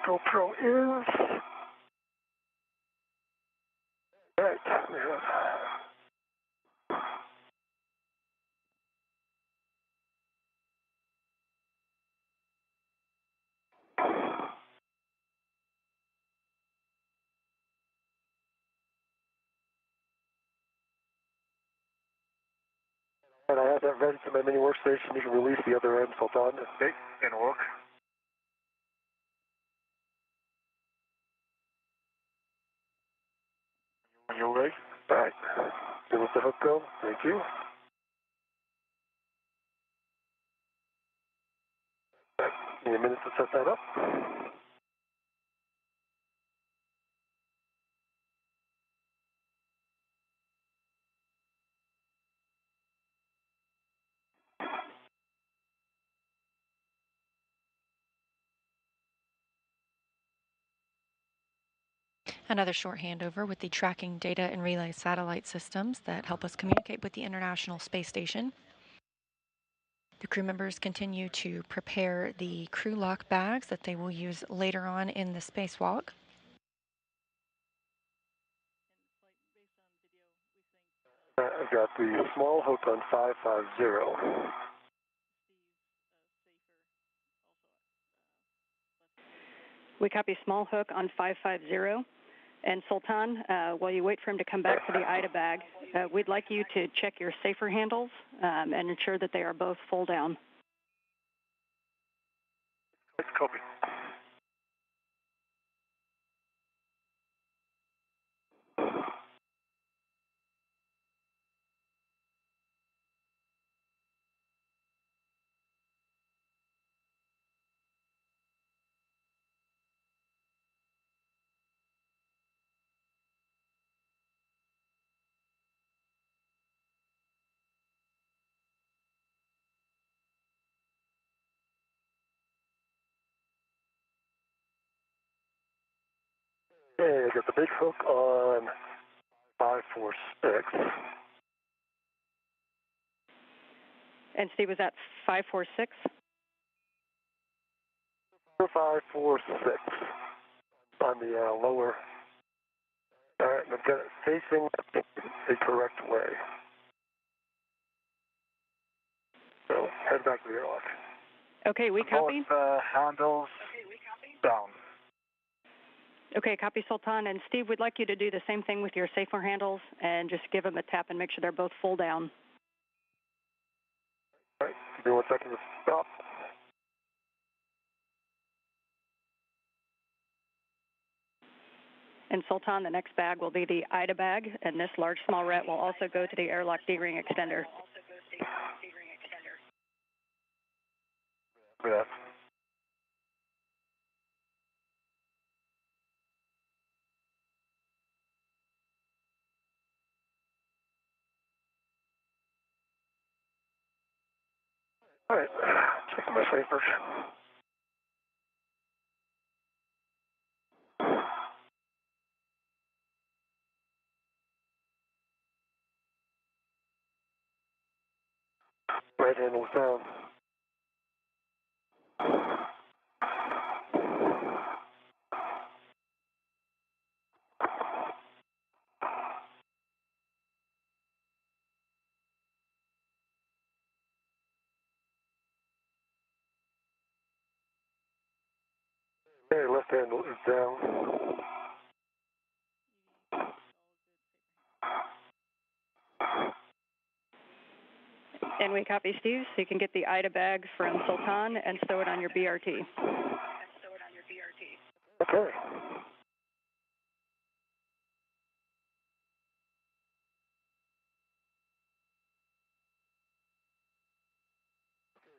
GoPro is. All right. And I have that ready to my mini workstation. You can release the other end, Sultan. Okay, gonna work. When you're ready. All right. Then let the hook go. Thank you. Give me a minute to set that up. Another short handover with the tracking data and relay satellite systems that help us communicate with the International Space Station. The crew members continue to prepare the crew lock bags that they will use later on in the spacewalk. I've got the small hook on 550. We copy small hook on 550. And Sultan, while you wait for him to come back to the IDA bag, we'd like you to check your safer handles and ensure that they are both full down. Copy. Okay, I got the big hook on 546. And Steve, was that 546? 546 on the lower. All right, I've got it facing the correct way. So head back to the airlock. Okay, we copy. Both handles down. Okay, copy Sultan. And Steve, we'd like you to do the same thing with your safer handles and just give them a tap and make sure they're both full down. All right, give me 1 second to stop. And Sultan, the next bag will be the IDA bag, and this large small ret will also go to the airlock D-ring extender. Yeah. All right, checking my papers. Right handle's down. Okay, left handle is down. And we copy, Steve, so you can get the IDA bag from Sultan and stow it on your BRT. Okay.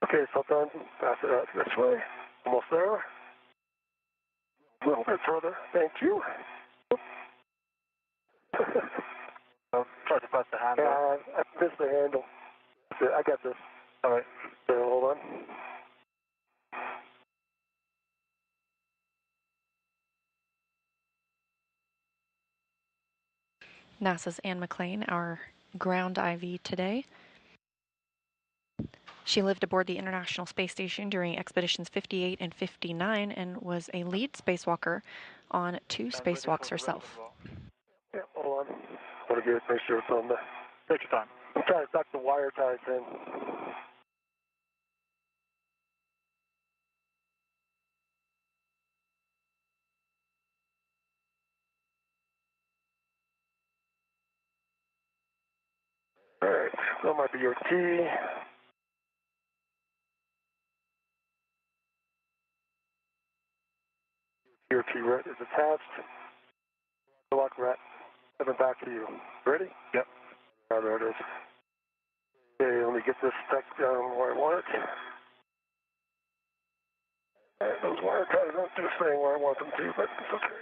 Okay, Sultan, pass it out this way. Almost there. A little bit further. Thank you. I'll try to pass the handle. I missed the handle. I got this. All right. Hold on. NASA's Anne McClain, our ground IV today. She lived aboard the International Space Station during expeditions 58 and 59 and was a lead spacewalker on 2 spacewalks herself. Yeah, hold on. I want to get it, make sure it's on there. Take your time. I'm trying to tuck the wire ties in. All right, that might be your T. Your T red is attached. Lock rat. Coming back to you. Ready? Yep. There it is. Okay, let me get this stuck down where I want it. Those wire ties don't do a thing where I want them to, but it's okay.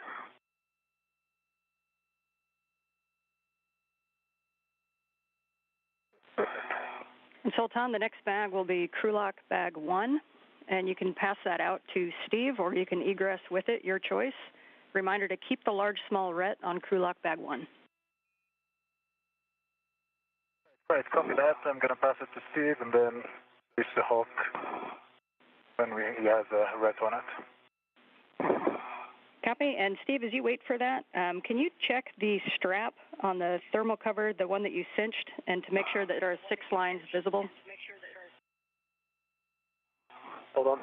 And Sultan, the next bag will be crew lock bag 1, and you can pass that out to Steve, or you can egress with it, your choice. Reminder to keep the large small ret on crew lock bag 1. Right, copy that. I'm going to pass it to Steve and then reach the hook when he has a ret on it. Copy. And Steve, as you wait for that, can you check the strap on the thermal cover, the one that you cinched, and to make sure that there are 6 lines visible? Hold on.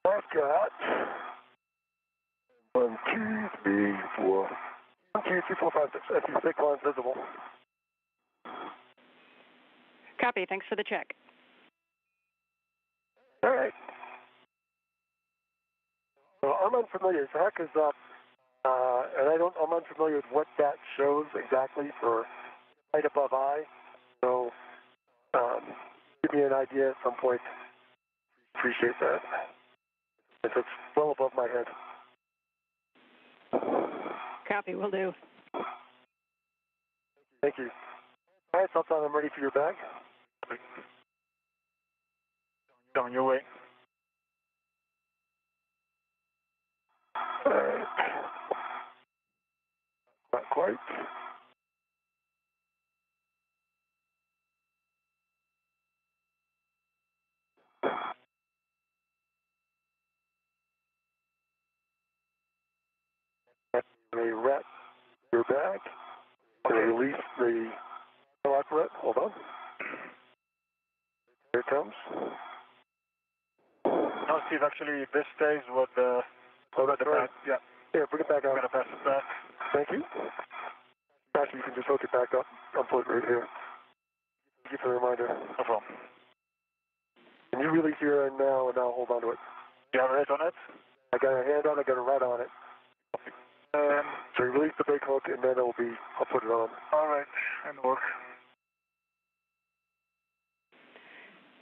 I've got 1, 2, 3, 4. 1, 2, 3, 4, 5, 6. I see 6 lines visible. Copy. Thanks for the check. All right. So I'm unfamiliar. Zach is up, and I'm unfamiliar with what that shows exactly for right above eye. So give me an idea at some point. Appreciate that. It's well above my head. Copy. Will do. Thank you. All right, Sultan, I'm ready for your bag. Coming your way. All right. Not quite. They wrap your bag. They release the lock rat. Hold on. Here it comes. No, Steve, actually, this stays with the... Oh, that's right. back. Yeah. Here, bring it back I'm up. going to pass it back. Thank you. Actually, you can just hook it back up. I'll put it right here. Thank you for the reminder. No problem. Can you release your end now and I'll hold on to it? You have a head on it? I got a hand on it, I got a right on it. So you release the brake hook and then I'll put it on. All right, and work.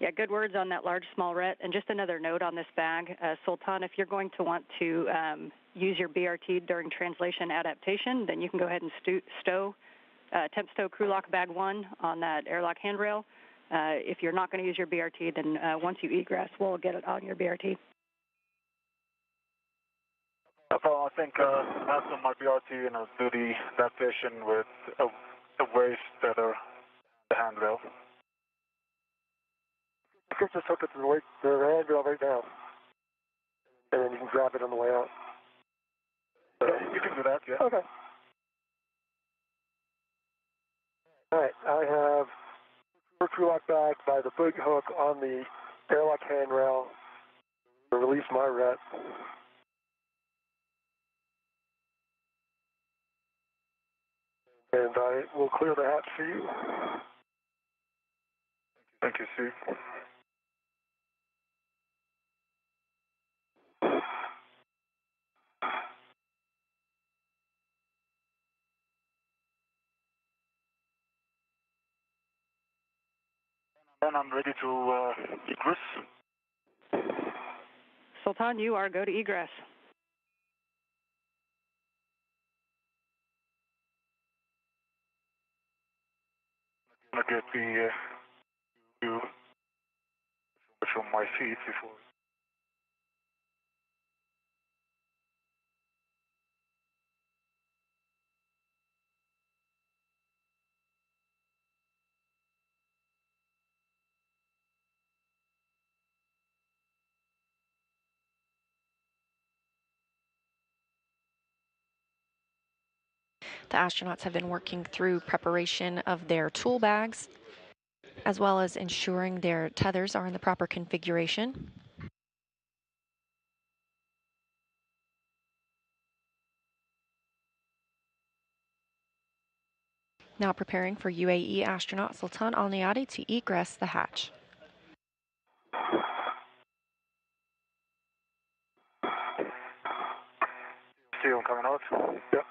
Yeah, good words on that large small ret. And just another note on this bag, Sultan, if you're going to want to use your BRT during translation adaptation, then you can go ahead and temp stow crew lock bag 1 on that airlock handrail. If you're not going to use your BRT, then once you egress, we'll get it on your BRT. I think after my BRT, do the adaptation with a waist tether, the handrail. You can just hook it to the handrail right now, and then you can grab it on the way out. You can do that, yeah. Okay. All right, I have the crew lock bag by the big hook on the airlock handrail to release my ret. And I will clear the hatch for you. Thank you, Steve. Then I'm ready to egress. Sultan, you are go to egress. I'm going to get the view from my feet before. The astronauts have been working through preparation of their tool bags, as well as ensuring their tethers are in the proper configuration. Now preparing for UAE astronaut Sultan Alneyadi to egress the hatch. See him coming out? Yep.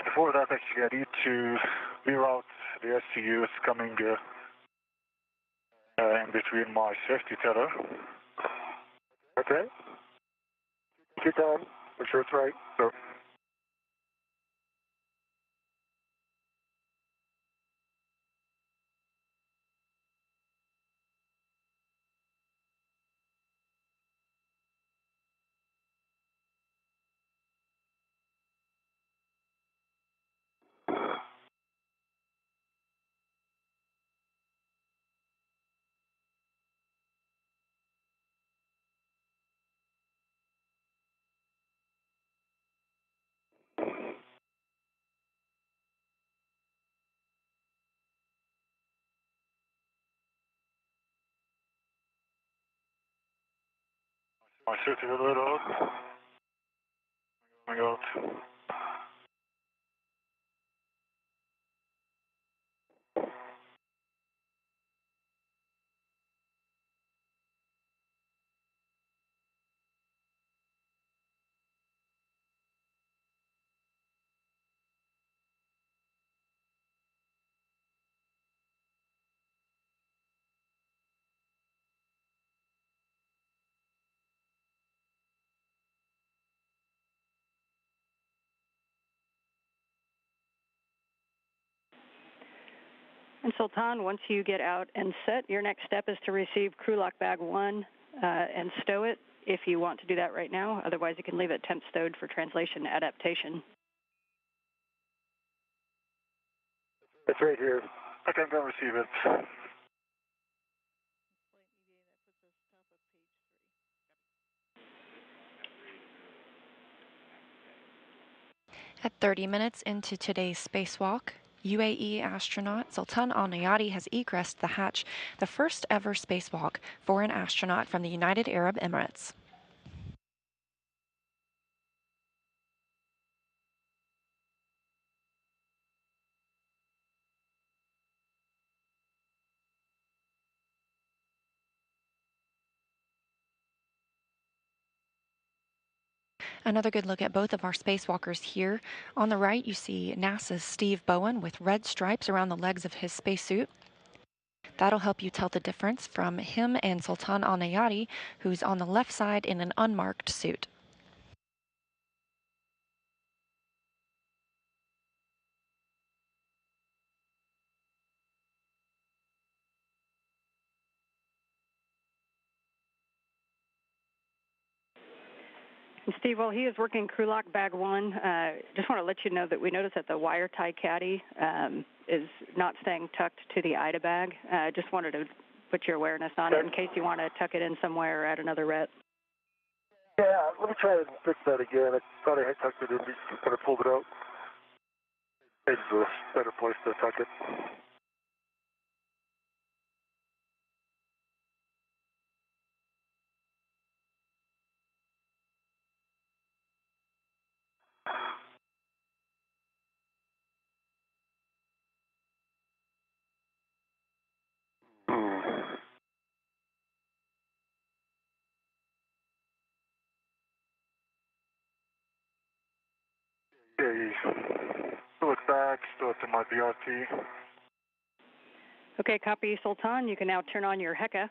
Before that, actually, I need to reroute the SCU. It's coming in between my safety tether. Okay. Take your time. Make sure it's right. So. My safety tether out. Coming out. And Sultan, once you get out and set, your next step is to receive crew lock bag 1 and stow it if you want to do that right now. Otherwise, you can leave it temp stowed for translation adaptation. It's right here. I can go receive it. At 30 minutes into today's spacewalk, UAE astronaut Sultan Alneyadi has egressed the hatch, the first ever spacewalk for an astronaut from the United Arab Emirates. Another good look at both of our spacewalkers here. On the right, you see NASA's Steve Bowen with red stripes around the legs of his spacesuit. That'll help you tell the difference from him and Sultan Alneyadi, who's on the left side in an unmarked suit. And Steve, while he is working crew lock bag 1, just want to let you know that we noticed that the wire tie caddy is not staying tucked to the IDA bag. Just wanted to put your awareness on it in case you want to tuck it in somewhere or add another ret. Yeah, let me try and fix that again. I thought I had tucked it in when I pulled it out. It's a better place to tuck it. Okay, look back, still to my BRT. Okay, copy, Sultan. You can now turn on your HECA.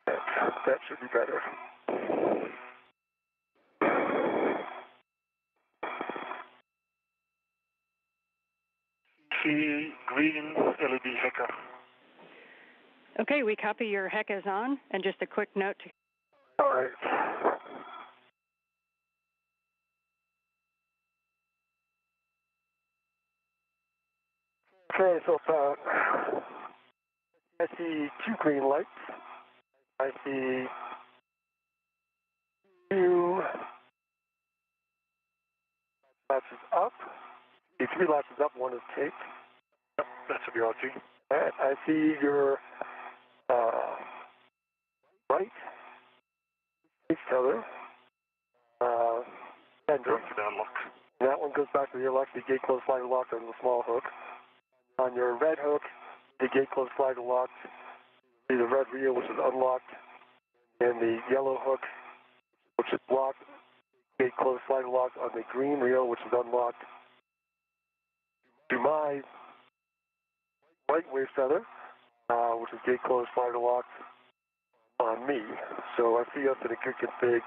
That should be better. See green LED HECA. Okay, we copy your HECA's on. And just a quick note to All right. Okay, so I see 2 green lights. I see 2 latches up. The 3 latches up, 1 is taped. Yep, that's a BRT. And I see your right space tether. And going to the unlock. That one goes back to the unlock, the gate closed slider locked on the small hook. On your red hook, the gate closed slider locked. See the red reel, which is unlocked, and the yellow hook, which is locked. Gate closed slider locked on the green reel, which is unlocked. To my right wave feather, which is gate closed slider locked on me. So I see us in a good config.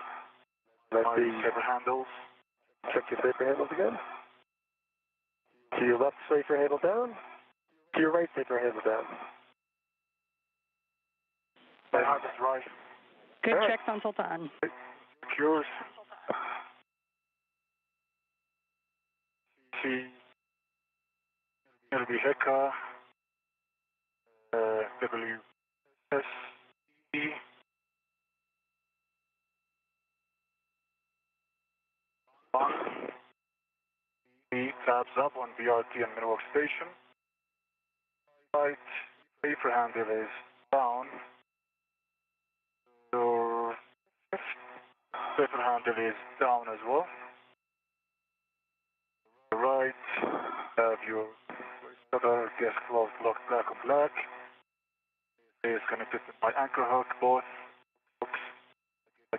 And I see safer handles. Check your safer handles again. To your left safer handle down. To your right safer handle down. My heart is right. good checks on Sultan. Secures. See. It'll be HECA. WSE. On. The tabs up on BRT and mini workstation. Right safer handle is down. Your safer handle is down as well. Right, have your other gas closed, locked black on black. It is connected to my anchor hook, both hooks.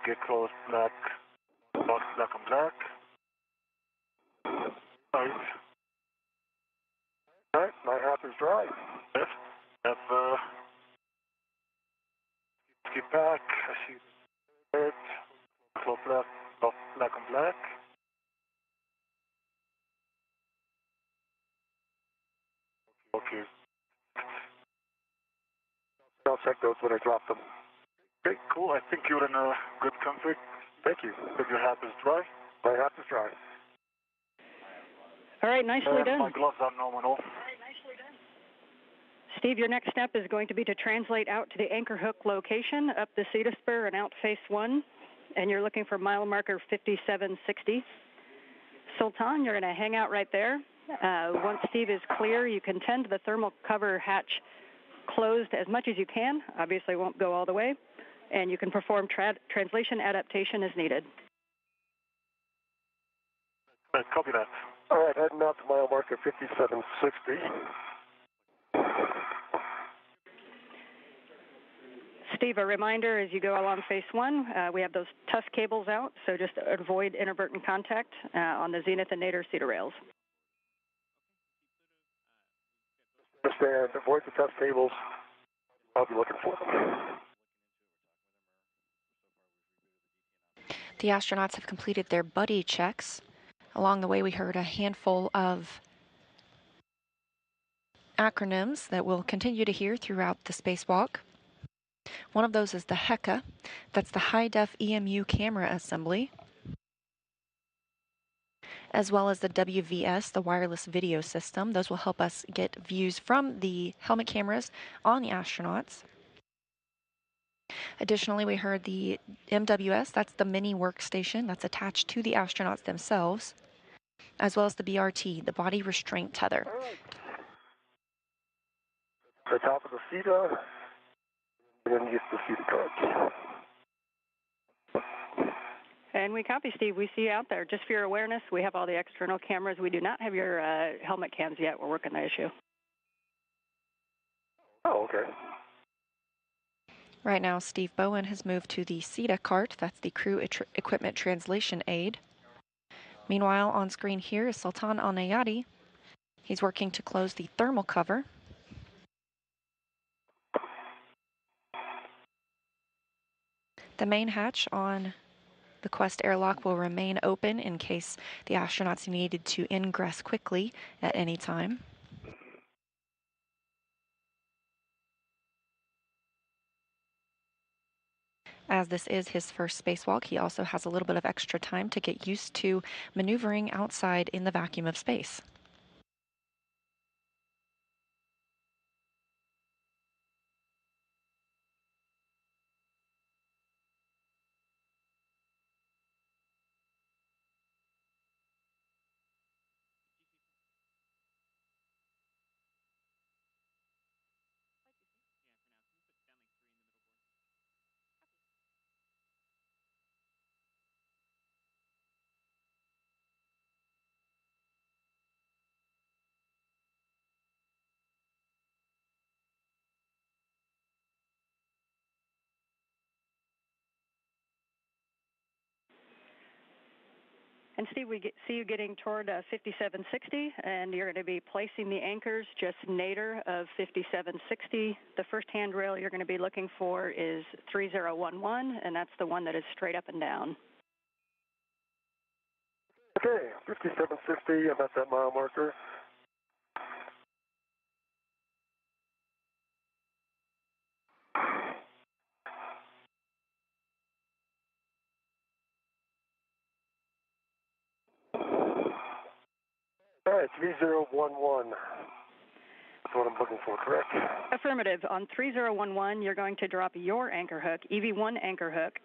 Get closed, black, locked black on black. Right, my half is dry. Left, have skip back. I see red, close left. Black on black. Okay. I'll check those when I drop them. Okay, cool. I think you're in a good config. Thank you. If your hat is dry? My hat is dry. All right, nicely done. My gloves are nominal. Steve, your next step is going to be to translate out to the anchor hook location, up the CETA spur and out face 1, and you're looking for mile marker 5760. Sultan, you're going to hang out right there. Once Steve is clear, you can tend the thermal cover hatch closed as much as you can. Obviously, it won't go all the way, and you can perform translation adaptation as needed. Copy that. All right, heading out to mile marker 5760. Steve, a reminder as you go along face 1, we have those tough cables out, so just avoid inadvertent contact on the zenith and nadir CETA rails. Understand, avoid the tough cables. I'll be looking for them. The astronauts have completed their buddy checks. Along the way, we heard a handful of acronyms that we'll continue to hear throughout the spacewalk. One of those is the HECA. That's the high-def EMU camera assembly, as well as the WVS, the wireless video system. Those will help us get views from the helmet cameras on the astronauts. Additionally, we heard the MWS, that's the mini workstation that's attached to the astronauts themselves, as well as the BRT, the body restraint tether. The top of the CETA, and then use the CETA cards. And we copy, Steve. We see you out there. Just for your awareness, we have all the external cameras. We do not have your helmet cams yet. We're working the issue. Oh, okay. Right now, Steve Bowen has moved to the CETA cart. That's the crew equipment translation aid. Meanwhile, on screen here is Sultan Alneyadi. He's working to close the thermal cover. The main hatch on the Quest airlock will remain open in case the astronauts needed to ingress quickly at any time. As this is his first spacewalk, he also has a little bit of extra time to get used to maneuvering outside in the vacuum of space. And Steve, we see you getting toward 5760, and you're going to be placing the anchors just nadir of 5760. The first handrail you're going to be looking for is 3011, and that's the one that is straight up and down. Okay, 5760, I'm at that mile marker. All right, 3011. That's what I'm looking for, correct? Affirmative. On 3011, you're going to drop your anchor hook, EV1 anchor hook,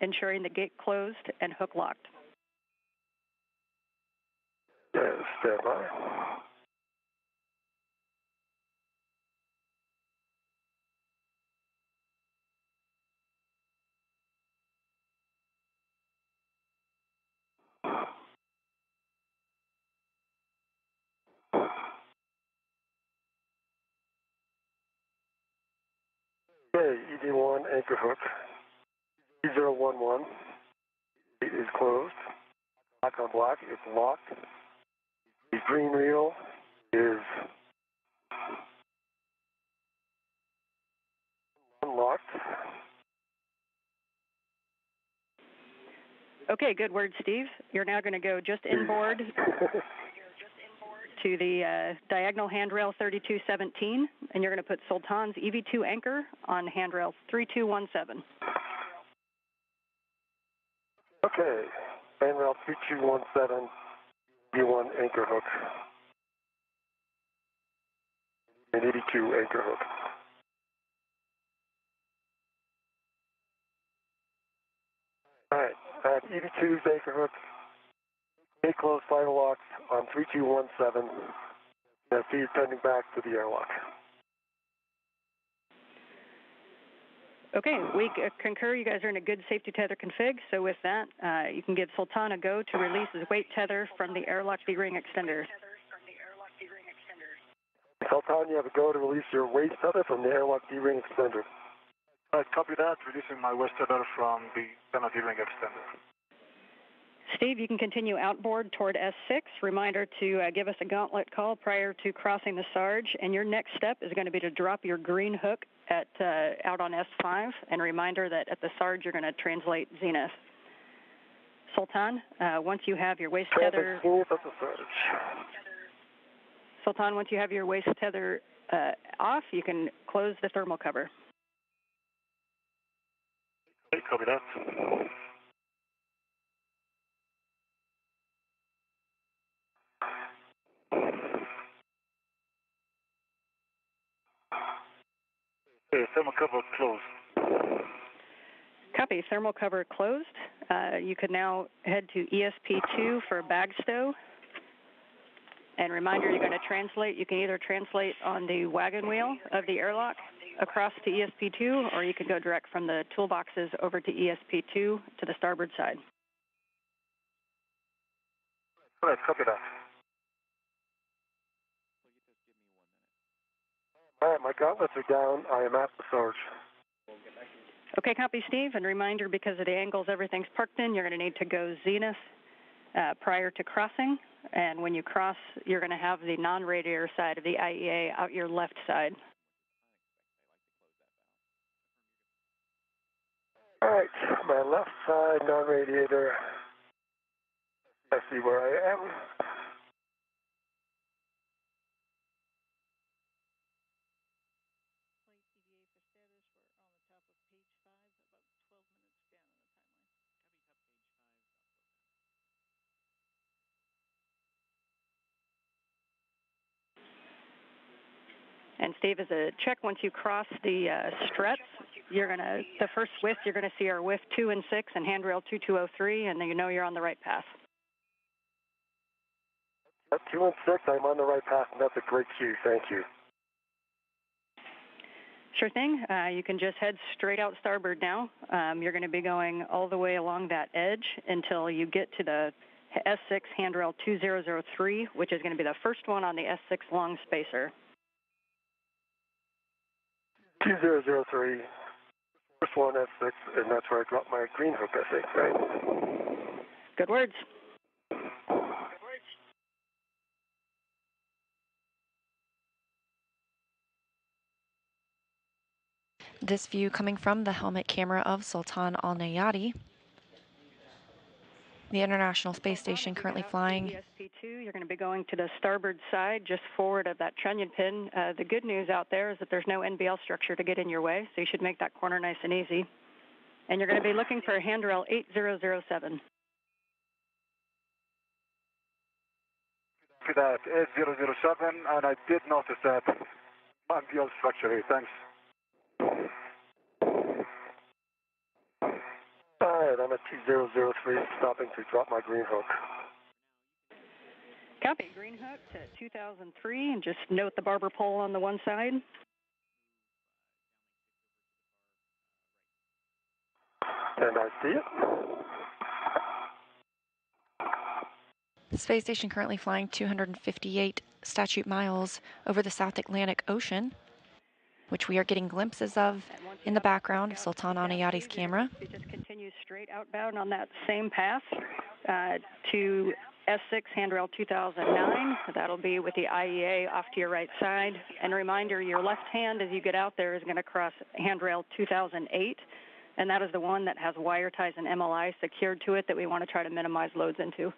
ensuring the gate closed and hook locked. Yeah, stand by. Okay, ED1 anchor hook. 3011. It is closed. Black on black, it's locked. The green reel is unlocked. Okay, good word, Steve. You're now going to go just inboard to the diagonal handrail 3217, and you're going to put Sultan's EV2 anchor on handrail 3217. Okay, handrail 3217, B1 anchor hook. An 82 anchor hook. Alright, I have 82's anchor hook. Stay close final locks on 3217. Now feed pending back to the airlock. Okay, we concur you guys are in a good safety tether config, so with that, you can give Sultan a go to release his weight tether from the airlock D-ring extender. Sultan, you have a go to release your waist tether from the airlock D-ring extender. Copy that, releasing my waist tether from the D-ring extender. Steve, you can continue outboard toward S6. Reminder to give us a gauntlet call prior to crossing the Sarge, and your next step is going to be to drop your green hook at out on S5, and a reminder that at the Sarge you're going to translate zenith. Sultan, once you have your waist tether... Sultan, once you have your waist tether off, you can close the thermal cover. Okay, copy that. Okay, thermal cover closed. Copy, thermal cover closed. You could now head to ESP2 for bag stow. And reminder, you're going to translate. You can either translate on the wagon wheel of the airlock across to ESP2, or you can go direct from the toolboxes over to ESP2 to the starboard side. All right, copy that. All right, my gauntlets are down. I am at the Sarge. Okay, copy, Steve. And reminder, because of the angles everything's parked in, you're going to need to go zenith prior to crossing. And when you cross, you're going to have the non-radiator side of the IEA out your left side. All right, my left side non-radiator. I see where I am. And Steve, as a check, once you cross the struts, you're going to, the first whiff, you're going to see our whiff 2 and 6 and handrail 2203, and then you know you're on the right path. At 2 and 6, I'm on the right path, and that's a great cue. Thank you. Sure thing. You can just head straight out starboard now. You're going to be going all the way along that edge until you get to the S6 handrail 2003, which is going to be the first one on the S6 long spacer. 2003, first one S6, and that's where I dropped my green hook, I think, right? Good words. This view coming from the helmet camera of Sultan Alneyadi. The International Space Station currently flying. ESP2, you're going to be going to the starboard side, just forward of that trunnion pin. The good news out there is that there's no NBL structure to get in your way, so you should make that corner nice and easy. And you're going to be looking for handrail 8007. Copy that, 8007, and I did notice that NBL structure here. Thanks. All right, I'm at 2003, stopping to drop my green hook. Copy. Green hook to 2003, and just note the barber pole on the one side. And I see it. The space station currently flying 258 statute miles over the South Atlantic Ocean, which we are getting glimpses of in the background of Sultan Alneyadi's camera. It just continues straight outbound on that same path to S6 handrail 2009. That'll be with the IEA off to your right side. And a reminder, your left hand as you get out there is going to cross handrail 2008. and that is the one that has wire ties and MLI secured to it that we want to try to minimize loads into.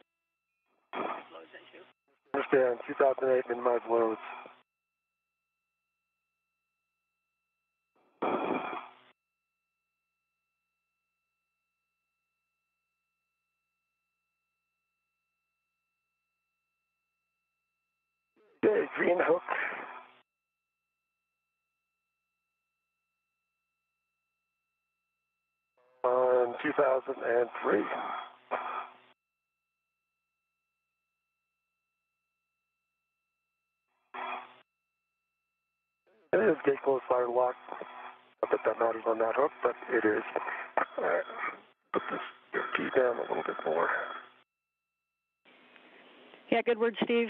Understand, 2008, minimize loads. Okay, green hook. On 2003. It is gate closed fire lock. Not that that matters on that hook, but it is. All right, put this key down a little bit more. Yeah, good word, Steve.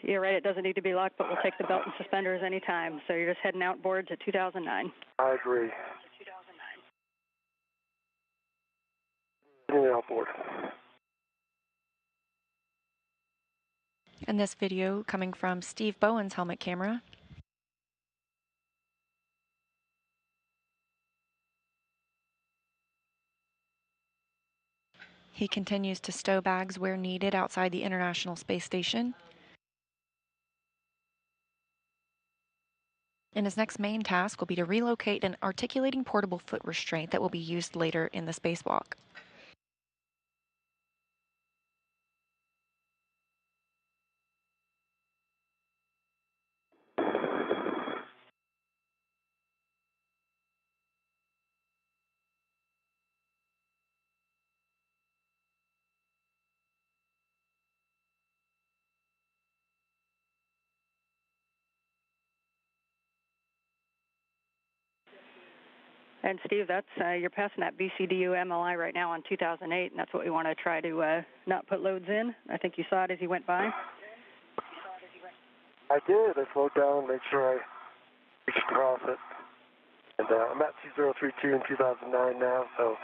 You're right, it doesn't need to be locked, but we'll take the belt and suspenders anytime. So you're just heading outboard to 2009. I agree. Getting outboard. And this video coming from Steve Bowen's helmet camera. He continues to stow bags where needed outside the International Space Station. And his next main task will be to relocate an articulating portable foot restraint that will be used later in the spacewalk. And Steve, that's you're passing that BCDU MLI right now on 2008, and that's what we want to try to not put loads in. I think you saw it as you went by. I did. I slowed down, made sure I reached across it. And I'm at 2032 in 2009 now, so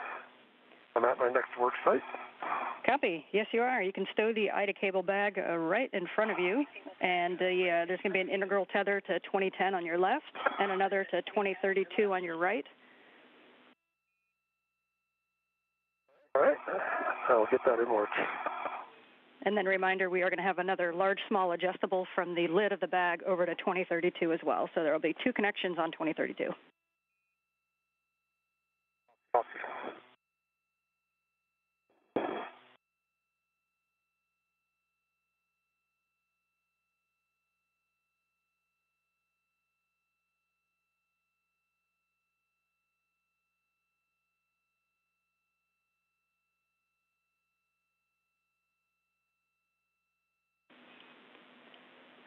I'm at my next work site. Copy. Yes, you are. You can stow the IDA cable bag right in front of you, and there's going to be an integral tether to 2010 on your left and another to 2032 on your right. All right. I'll get that in work. And then reminder, we are going to have another large, small adjustable from the lid of the bag over to 2032 as well. So there will be 2 connections on 2032. Copy.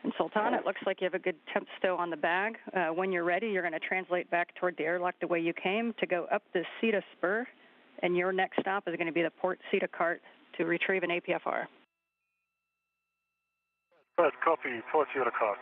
And Sultan, it looks like you have a good temp stow on the bag. When you're ready, you're going to translate back toward the airlock the way you came to go up the CETA spur, and your next stop is going to be the port CETA cart to retrieve an APFR. Good, copy. Port CETA cart.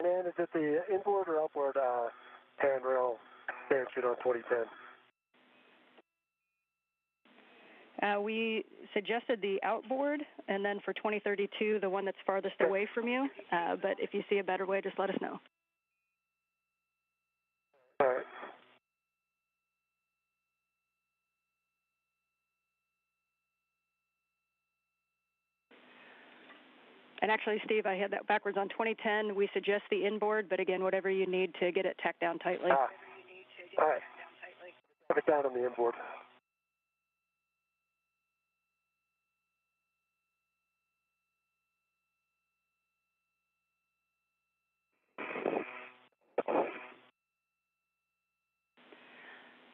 And is it the inboard or outboard handrail parachute on 2010? We suggested the outboard, and then for 2032, the one that's farthest away from you. But if you see a better way, just let us know. All right. And actually, Steve, I had that backwards. On 2010, we suggest the inboard, but again, whatever you need to get it tacked down tightly. All right. Have it down on the inboard.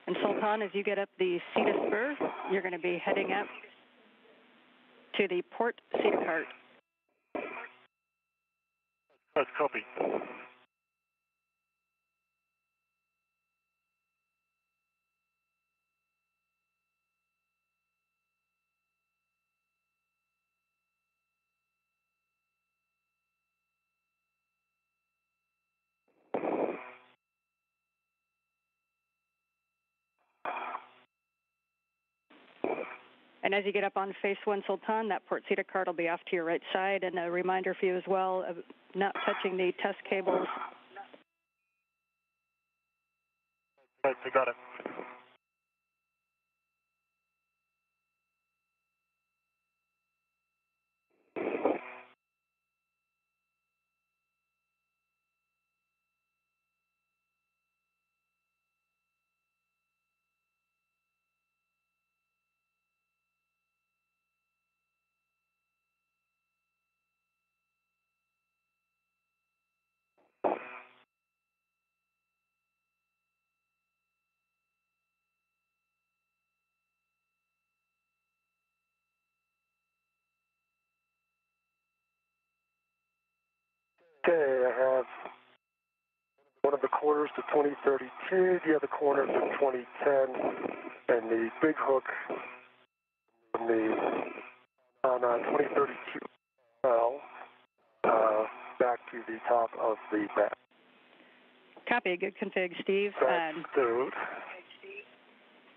And Sultan, as you get up the CETA spur, you're going to be heading up to the port CETA cart. That's copy. And as you get up on phase 1 Sultan, that port CETA cart will be off to your right side. And a reminder for you as well of not touching the test cables. Right, I got it. Okay, I have one of the corners to 2032, the other corner to 2010, and the big hook on 2032 back to the top of the back. Copy. Good config, Steve.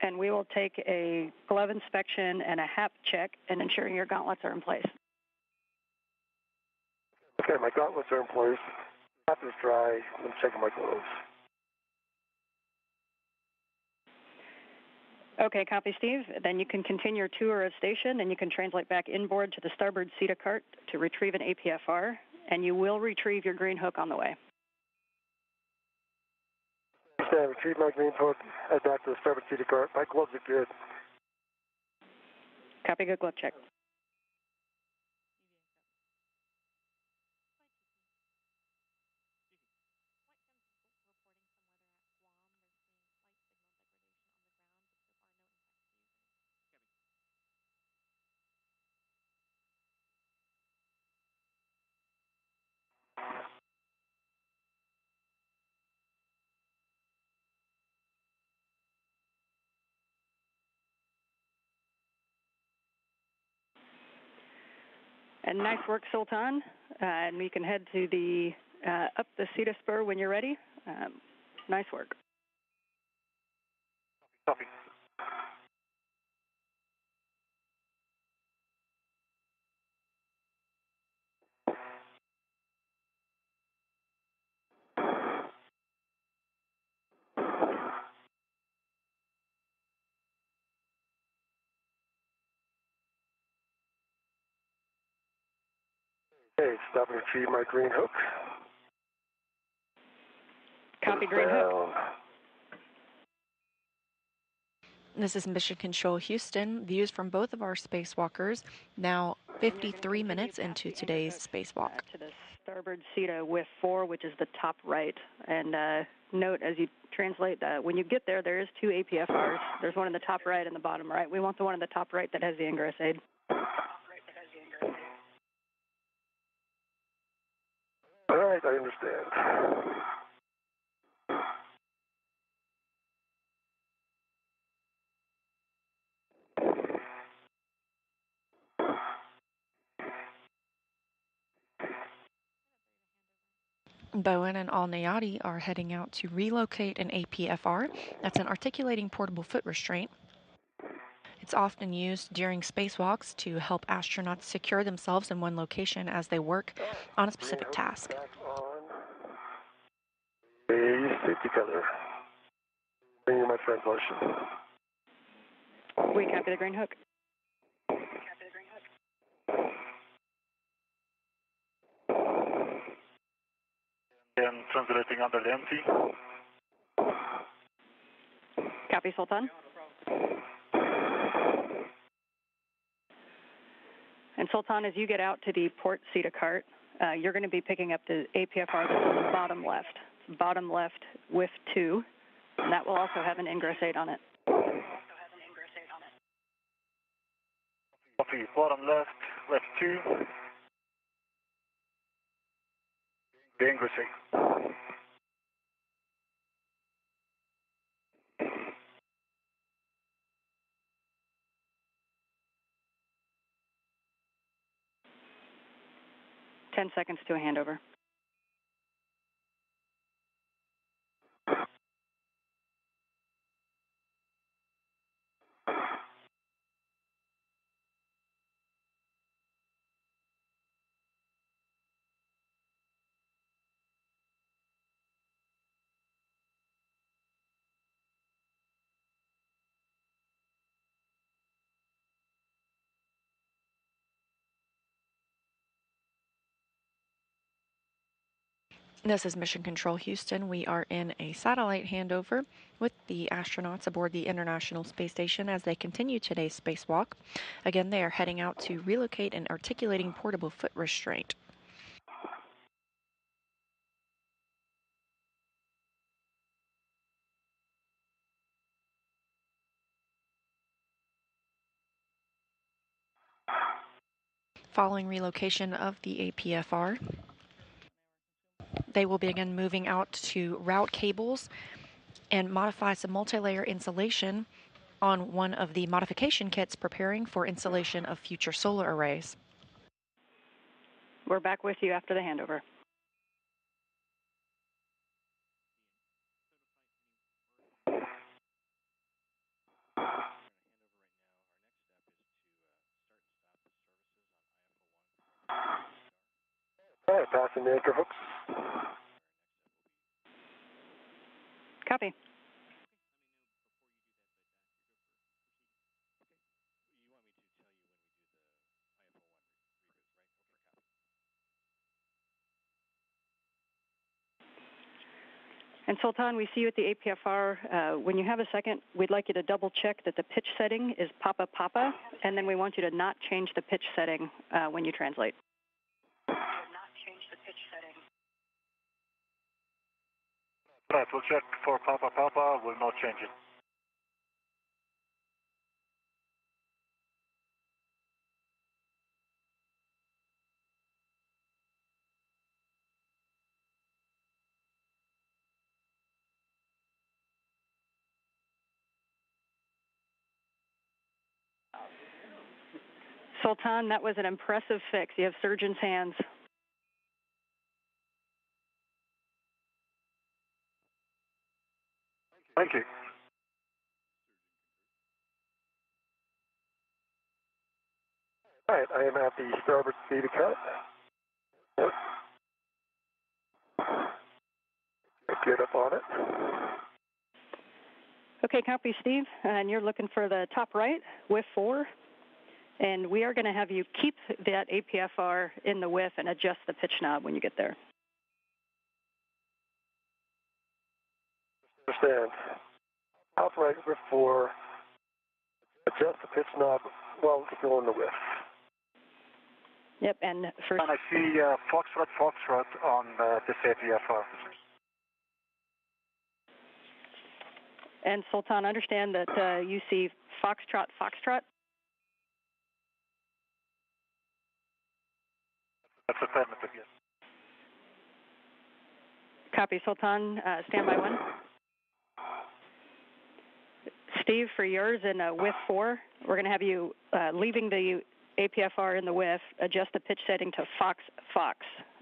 And we will take a glove inspection and a HAP check and ensuring your gauntlets are in place. Okay, my gauntlets are in place. Hat is dry. I'm checking my gloves. Okay, copy, Steve. Then you can continue your tour of station, and you can translate back inboard to the starboard CETA cart to retrieve an APFR, and you will retrieve your green hook on the way. Okay, retrieve my green hook, head back to the starboard CETA cart. My gloves are good. Copy, good glove check. And nice work, Sultan. And we can head to the up the CETA spur when you're ready. Nice work. Copy. Okay, stop and retrieve my green hook. Copy, green hook. This is Mission Control Houston. Views from both of our spacewalkers, now 53 minutes into today's spacewalk. To the starboard CETA with 4, which is the top right. And note as you translate that, when you get there, there is 2 APFRs. There's one in the top right and the bottom right. We want the one in the top right that has the ingress aid. All right, I understand. Bowen and Alneyadi are heading out to relocate an APFR. That's an articulating portable foot restraint. It's often used during spacewalks to help astronauts secure themselves in one location as they work on a specific task. A safety color. Bring you my translation. We copy the green hook. And translating under the empty. Copy, Sultan. And Sultan, as you get out to the port CETA cart, you're going to be picking up the APFR that's on the bottom left. Bottom left with 2. And that will also have an ingress 8 on it. Copy, bottom left, left 2. The ingress 8. 10 seconds to a handover. This is Mission Control Houston. We are in a satellite handover with the astronauts aboard the International Space Station as they continue today's spacewalk. Again, they are heading out to relocate an articulating portable foot restraint. Following relocation of the APFR, they will begin moving out to route cables and modify some multi-layer insulation on one of the modification kits preparing for installation of future solar arrays. We're back with you after the handover. All right, passing the anchor hooks. Copy. And Sultan, we see you at the APFR. When you have a second, we'd like you to double check that the pitch setting is Papa Papa, and then we want you to not change the pitch setting when you translate. All right, we'll check for Papa Papa. We'll not change it. Sultan, that was an impressive fix. You have surgeon's hands. Thank you. All right, I am at the starboard speed cut. Get up on it. Okay, copy, Steve. And you're looking for the top right, WIF 4. And we are going to have you keep that APFR in the WIF and adjust the pitch knob when you get there. Understand. Top right, WIF 4. Adjust the pitch knob while it's still in the WIF. Yep, and for... And I see Foxtrot on this APFR. And Sultan, understand that you see Foxtrot. That's affirmative, yes. Copy, Sultan. Standby 1. Steve, for yours in WIF 4, we're going to have you leaving the APFR in the WIF, adjust the pitch setting to Fox.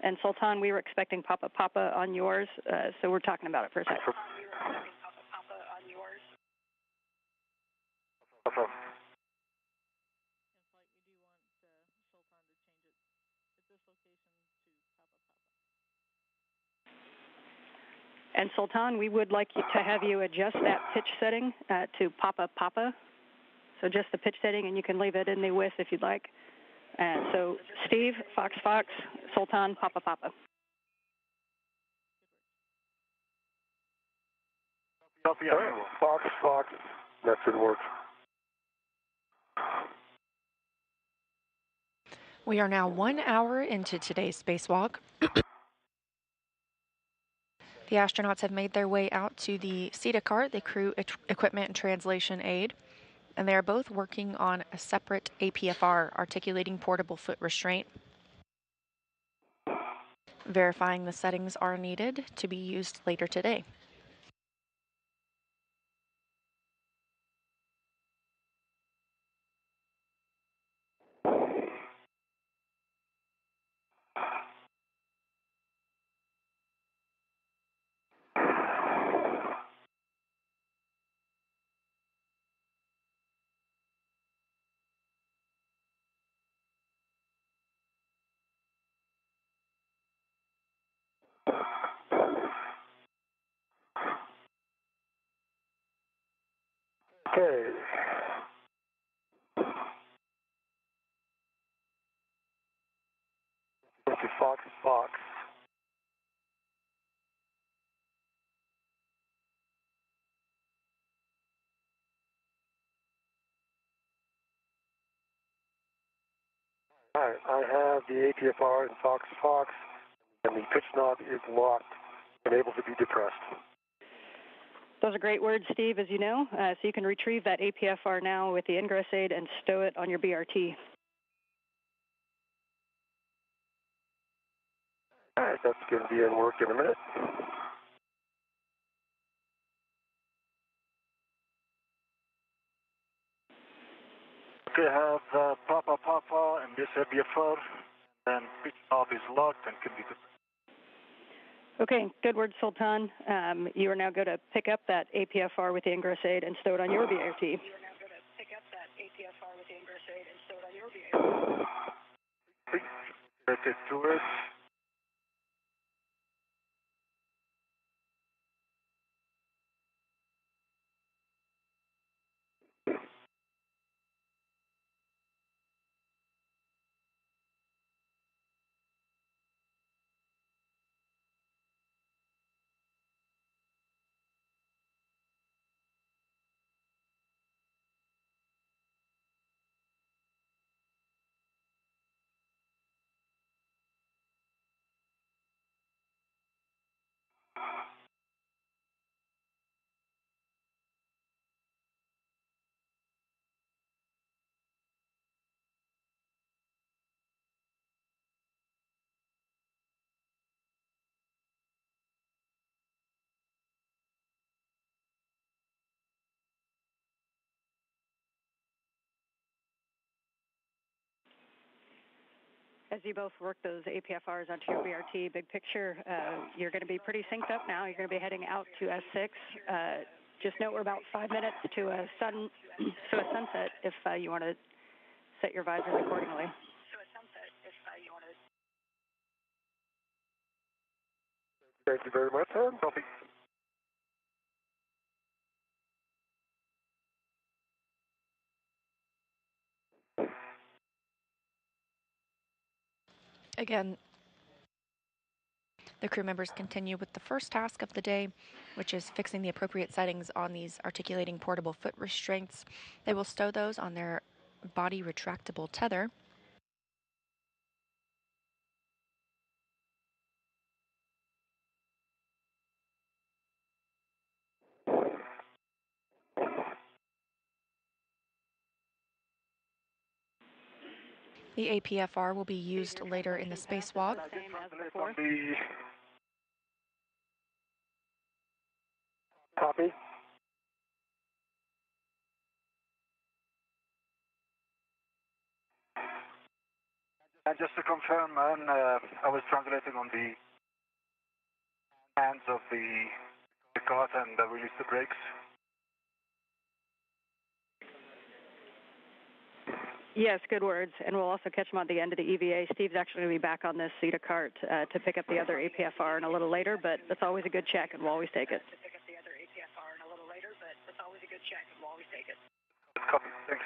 And Sultan, we were expecting Papa on yours, so we're talking about it for a second. Affirm. In flight, we do want Sultan to change it at this location to Papa. And Sultan, we would like you to have you adjust that pitch setting to Papa. So just the pitch setting, and you can leave it in the WIF if you'd like. And so Steve, Fox, Sultan, Papa. Copy. Fox. That should work. We are now 1 hour into today's spacewalk. The astronauts have made their way out to the SETA cart, the crew equipment and translation aid, and they are both working on a separate APFR, articulating portable foot restraint, verifying the settings are needed to be used later today. Okay. Into Fox. All right, I have the APFR in Fox, and the pitch knob is locked and able to be depressed. Those are great words, Steve, as you know. So you can retrieve that APFR now with the ingress aid and stow it on your BRT. All right, that's going to be in work in a minute. Okay, I have Papa, and this APFR, and pitch knob is locked and can be depressed. Okay, good word, Sultan. You are now going to pick up that APFR with the ingress aid and stow it on your BRT. Related to it. As you both work those APFRs onto your BRT, big picture, you're going to be pretty synced up now. You're going to be heading out to S6. Just note we're about 5 minutes to a sunset if you want to set your visors accordingly. Thank you very much, sir. Copy. Again, the crew members continue with the first task of the day, which is fixing the appropriate settings on these articulating portable foot restraints. They will stow those on their body retractable tether. The APFR will be used later in the spacewalk. Same as before. Copy. And just to confirm, man, I was translating on the hands of the cart and released the brakes. Yes, good words. And we'll also catch them on the end of the EVA. Steve's actually going to be back on this SETA cart to pick up the other APFR in a little later, but that's always a good check, and we'll always take it. Copy, thanks.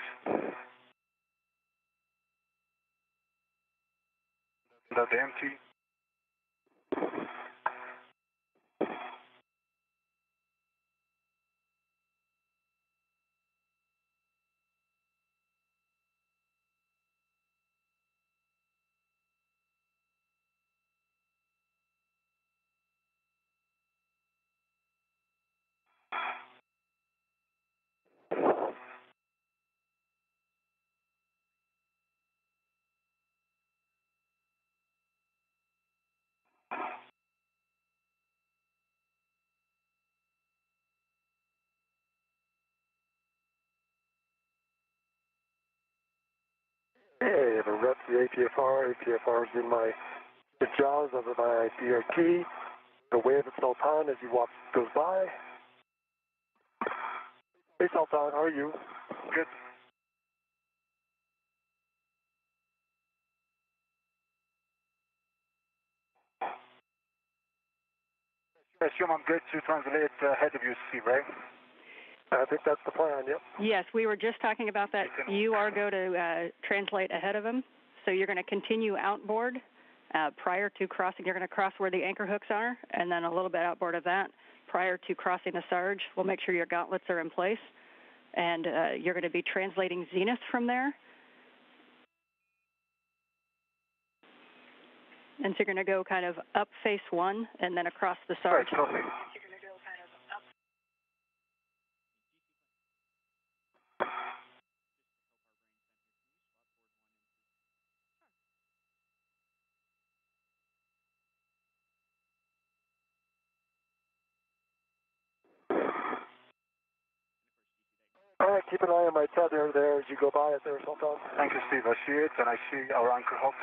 Without the empty. Hey, I have a rep the APFR. APFR is in the jaws of my BRT. The wave at Sultan as he goes by. Hey, Sultan, how are you? Good. I assume I'm good to translate ahead of you, Steve, right? I think that's the plan, yep. Yes, we were just talking about that. You are going to translate ahead of him. So you're going to continue outboard prior to crossing. You're going to cross where the anchor hooks are, and then a little bit outboard of that prior to crossing the Sarge. We'll make sure your gauntlets are in place. And you're going to be translating zenith from there. And so you're going to go kind of up face one and then across the Sarge. Right, totally. All right, keep an eye on my tether there as you go by it there, Sultan. Thank you, Steve. I see it, and I see our anchor hooks.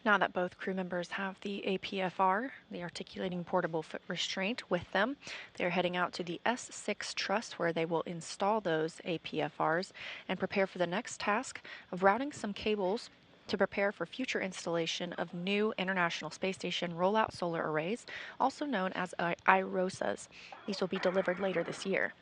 Now that both crew members have the APFR, the articulating portable foot restraint, with them, they're heading out to the S6 truss where they will install those APFRs and prepare for the next task of routing some cables to prepare for future installation of new International Space Station rollout solar arrays, also known as IROSAs. These will be delivered later this year.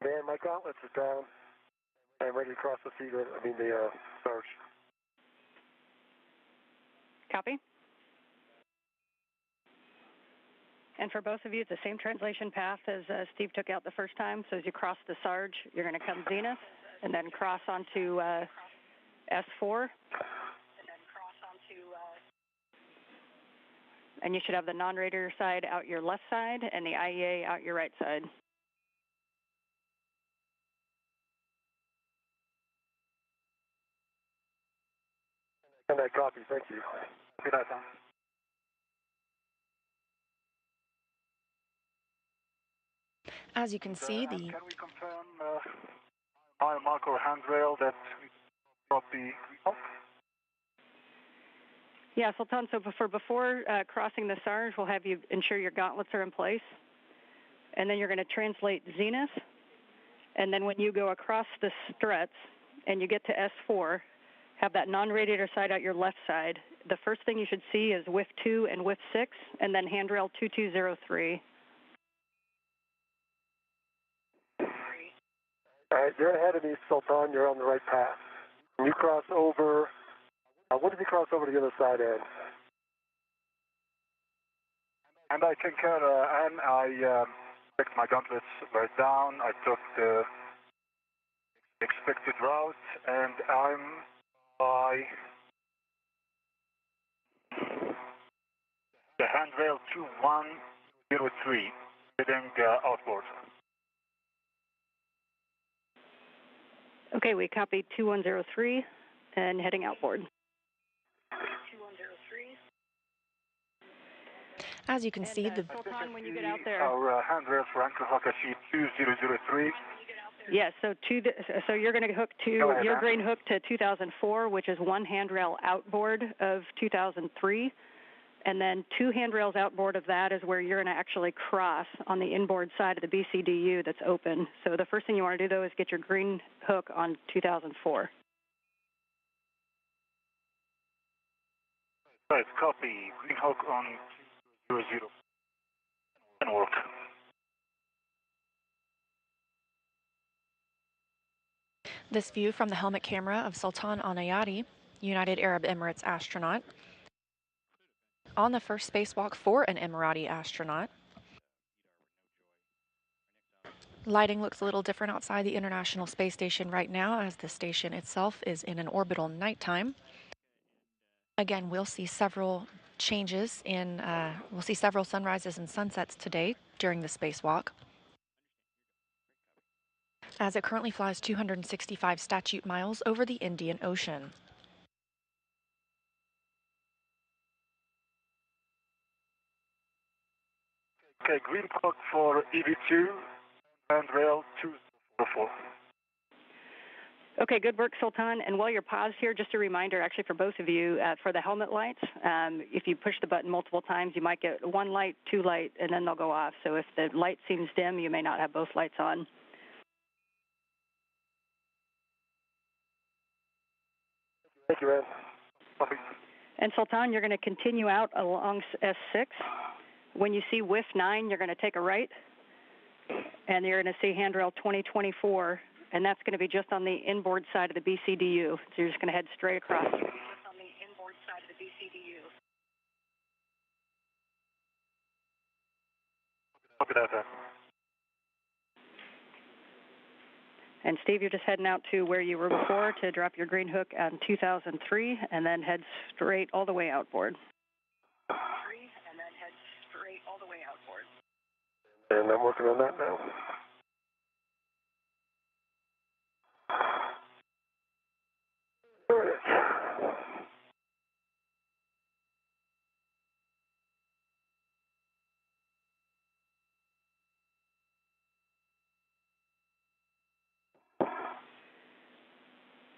Man, my gauntlets are down. I'm ready to cross the Sarge. Copy. And for both of you, it's the same translation path as Steve took out the first time. So as you cross the Sarge, you're going to come zenith and then cross onto S4. And you should have the non-radiator side out your left side and the IEA out your right side. And I copy, thank you. Good night, Tom. As you can see, Can we confirm mile mark or handrail that we got the hook? Yeah, Sultan, so before crossing the Sarge, we'll have you ensure your gauntlets are in place. And then you're going to translate zenith. And then when you go across the struts and you get to S4, have that non-radiator side out your left side the first thing you should see is WIF 2 and WIF 6, and then handrail 2203. All right, you're ahead of me, Sultan. You're on the right path. When you cross over, what did you cross over to the other side in? And I concur, and I checked my gauntlets were down. I took the expected route, and I'm by the handrail 2103, heading outboard. Okay, we copied 2103 and heading outboard. 2103. As you can see, the Sultan, when you get out there. Our handrails for anchor Hakashi 2003. Yes, so you're going to hook to your grain hook to 2004, which is one handrail outboard of 2003, and then two handrails outboard of that is where you're going to actually cross on the inboard side of the BCDU that's open. So the first thing you want to do, though, is get your green hook on 2004. Right, copy. Green hook on 00. Can work. This view from the helmet camera of Sultan Alneyadi, United Arab Emirates astronaut, on the first spacewalk for an Emirati astronaut. Lighting looks a little different outside the International Space Station right now, as the station itself is in an orbital nighttime. Again, we'll see several changes in, we'll see several sunrises and sunsets today during the spacewalk, as it currently flies 265 statute miles over the Indian Ocean. Okay, green hook for EV2, handrail 204. Okay, good work, Sultan. And while you're paused here, just a reminder, actually for both of you, for the helmet lights, if you push the button multiple times, you might get one light, two light, and then they'll go off. So if the light seems dim, you may not have both lights on. Thank you, Ed. And Sultan, you're going to continue out along S6. When you see WIF 9, you're going to take a right, and you're going to see handrail 2024, and that's going to be just on the inboard side of the BCDU. So you're just going to head straight across. Just on the inboard side of the BCDU. Copy that, sir. And Steve, you're just heading out to where you were before to drop your green hook on 2003, and then head straight all the way outboard. And then head straight all the way outboard. And I'm working on that now. There it is.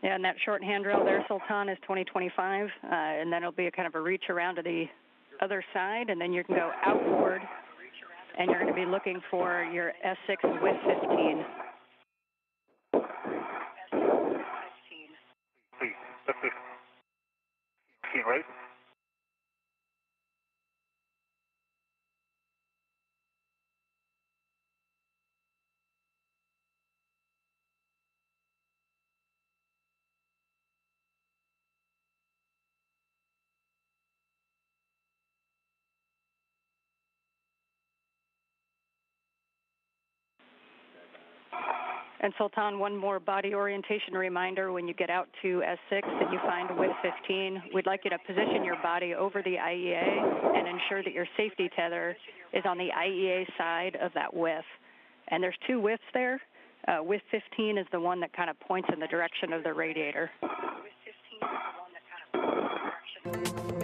Yeah, and that short handrail there, Sultan, is 2025, and then it'll be a kind of a reach around to the other side, and then you can go outboard, and you're going to be looking for your S6 WIF 15. Please, that's 15, right? And Sultan, one more body orientation reminder. When you get out to S6 and you find WIF 15, we'd like you to position your body over the IEA and ensure that your safety tether is on the IEA side of that WIF. And there's two WIFs there. WIF 15 is the one that kind of points in the direction of the radiator. WIF 15 is the one that kind of points in the direction of the radiator.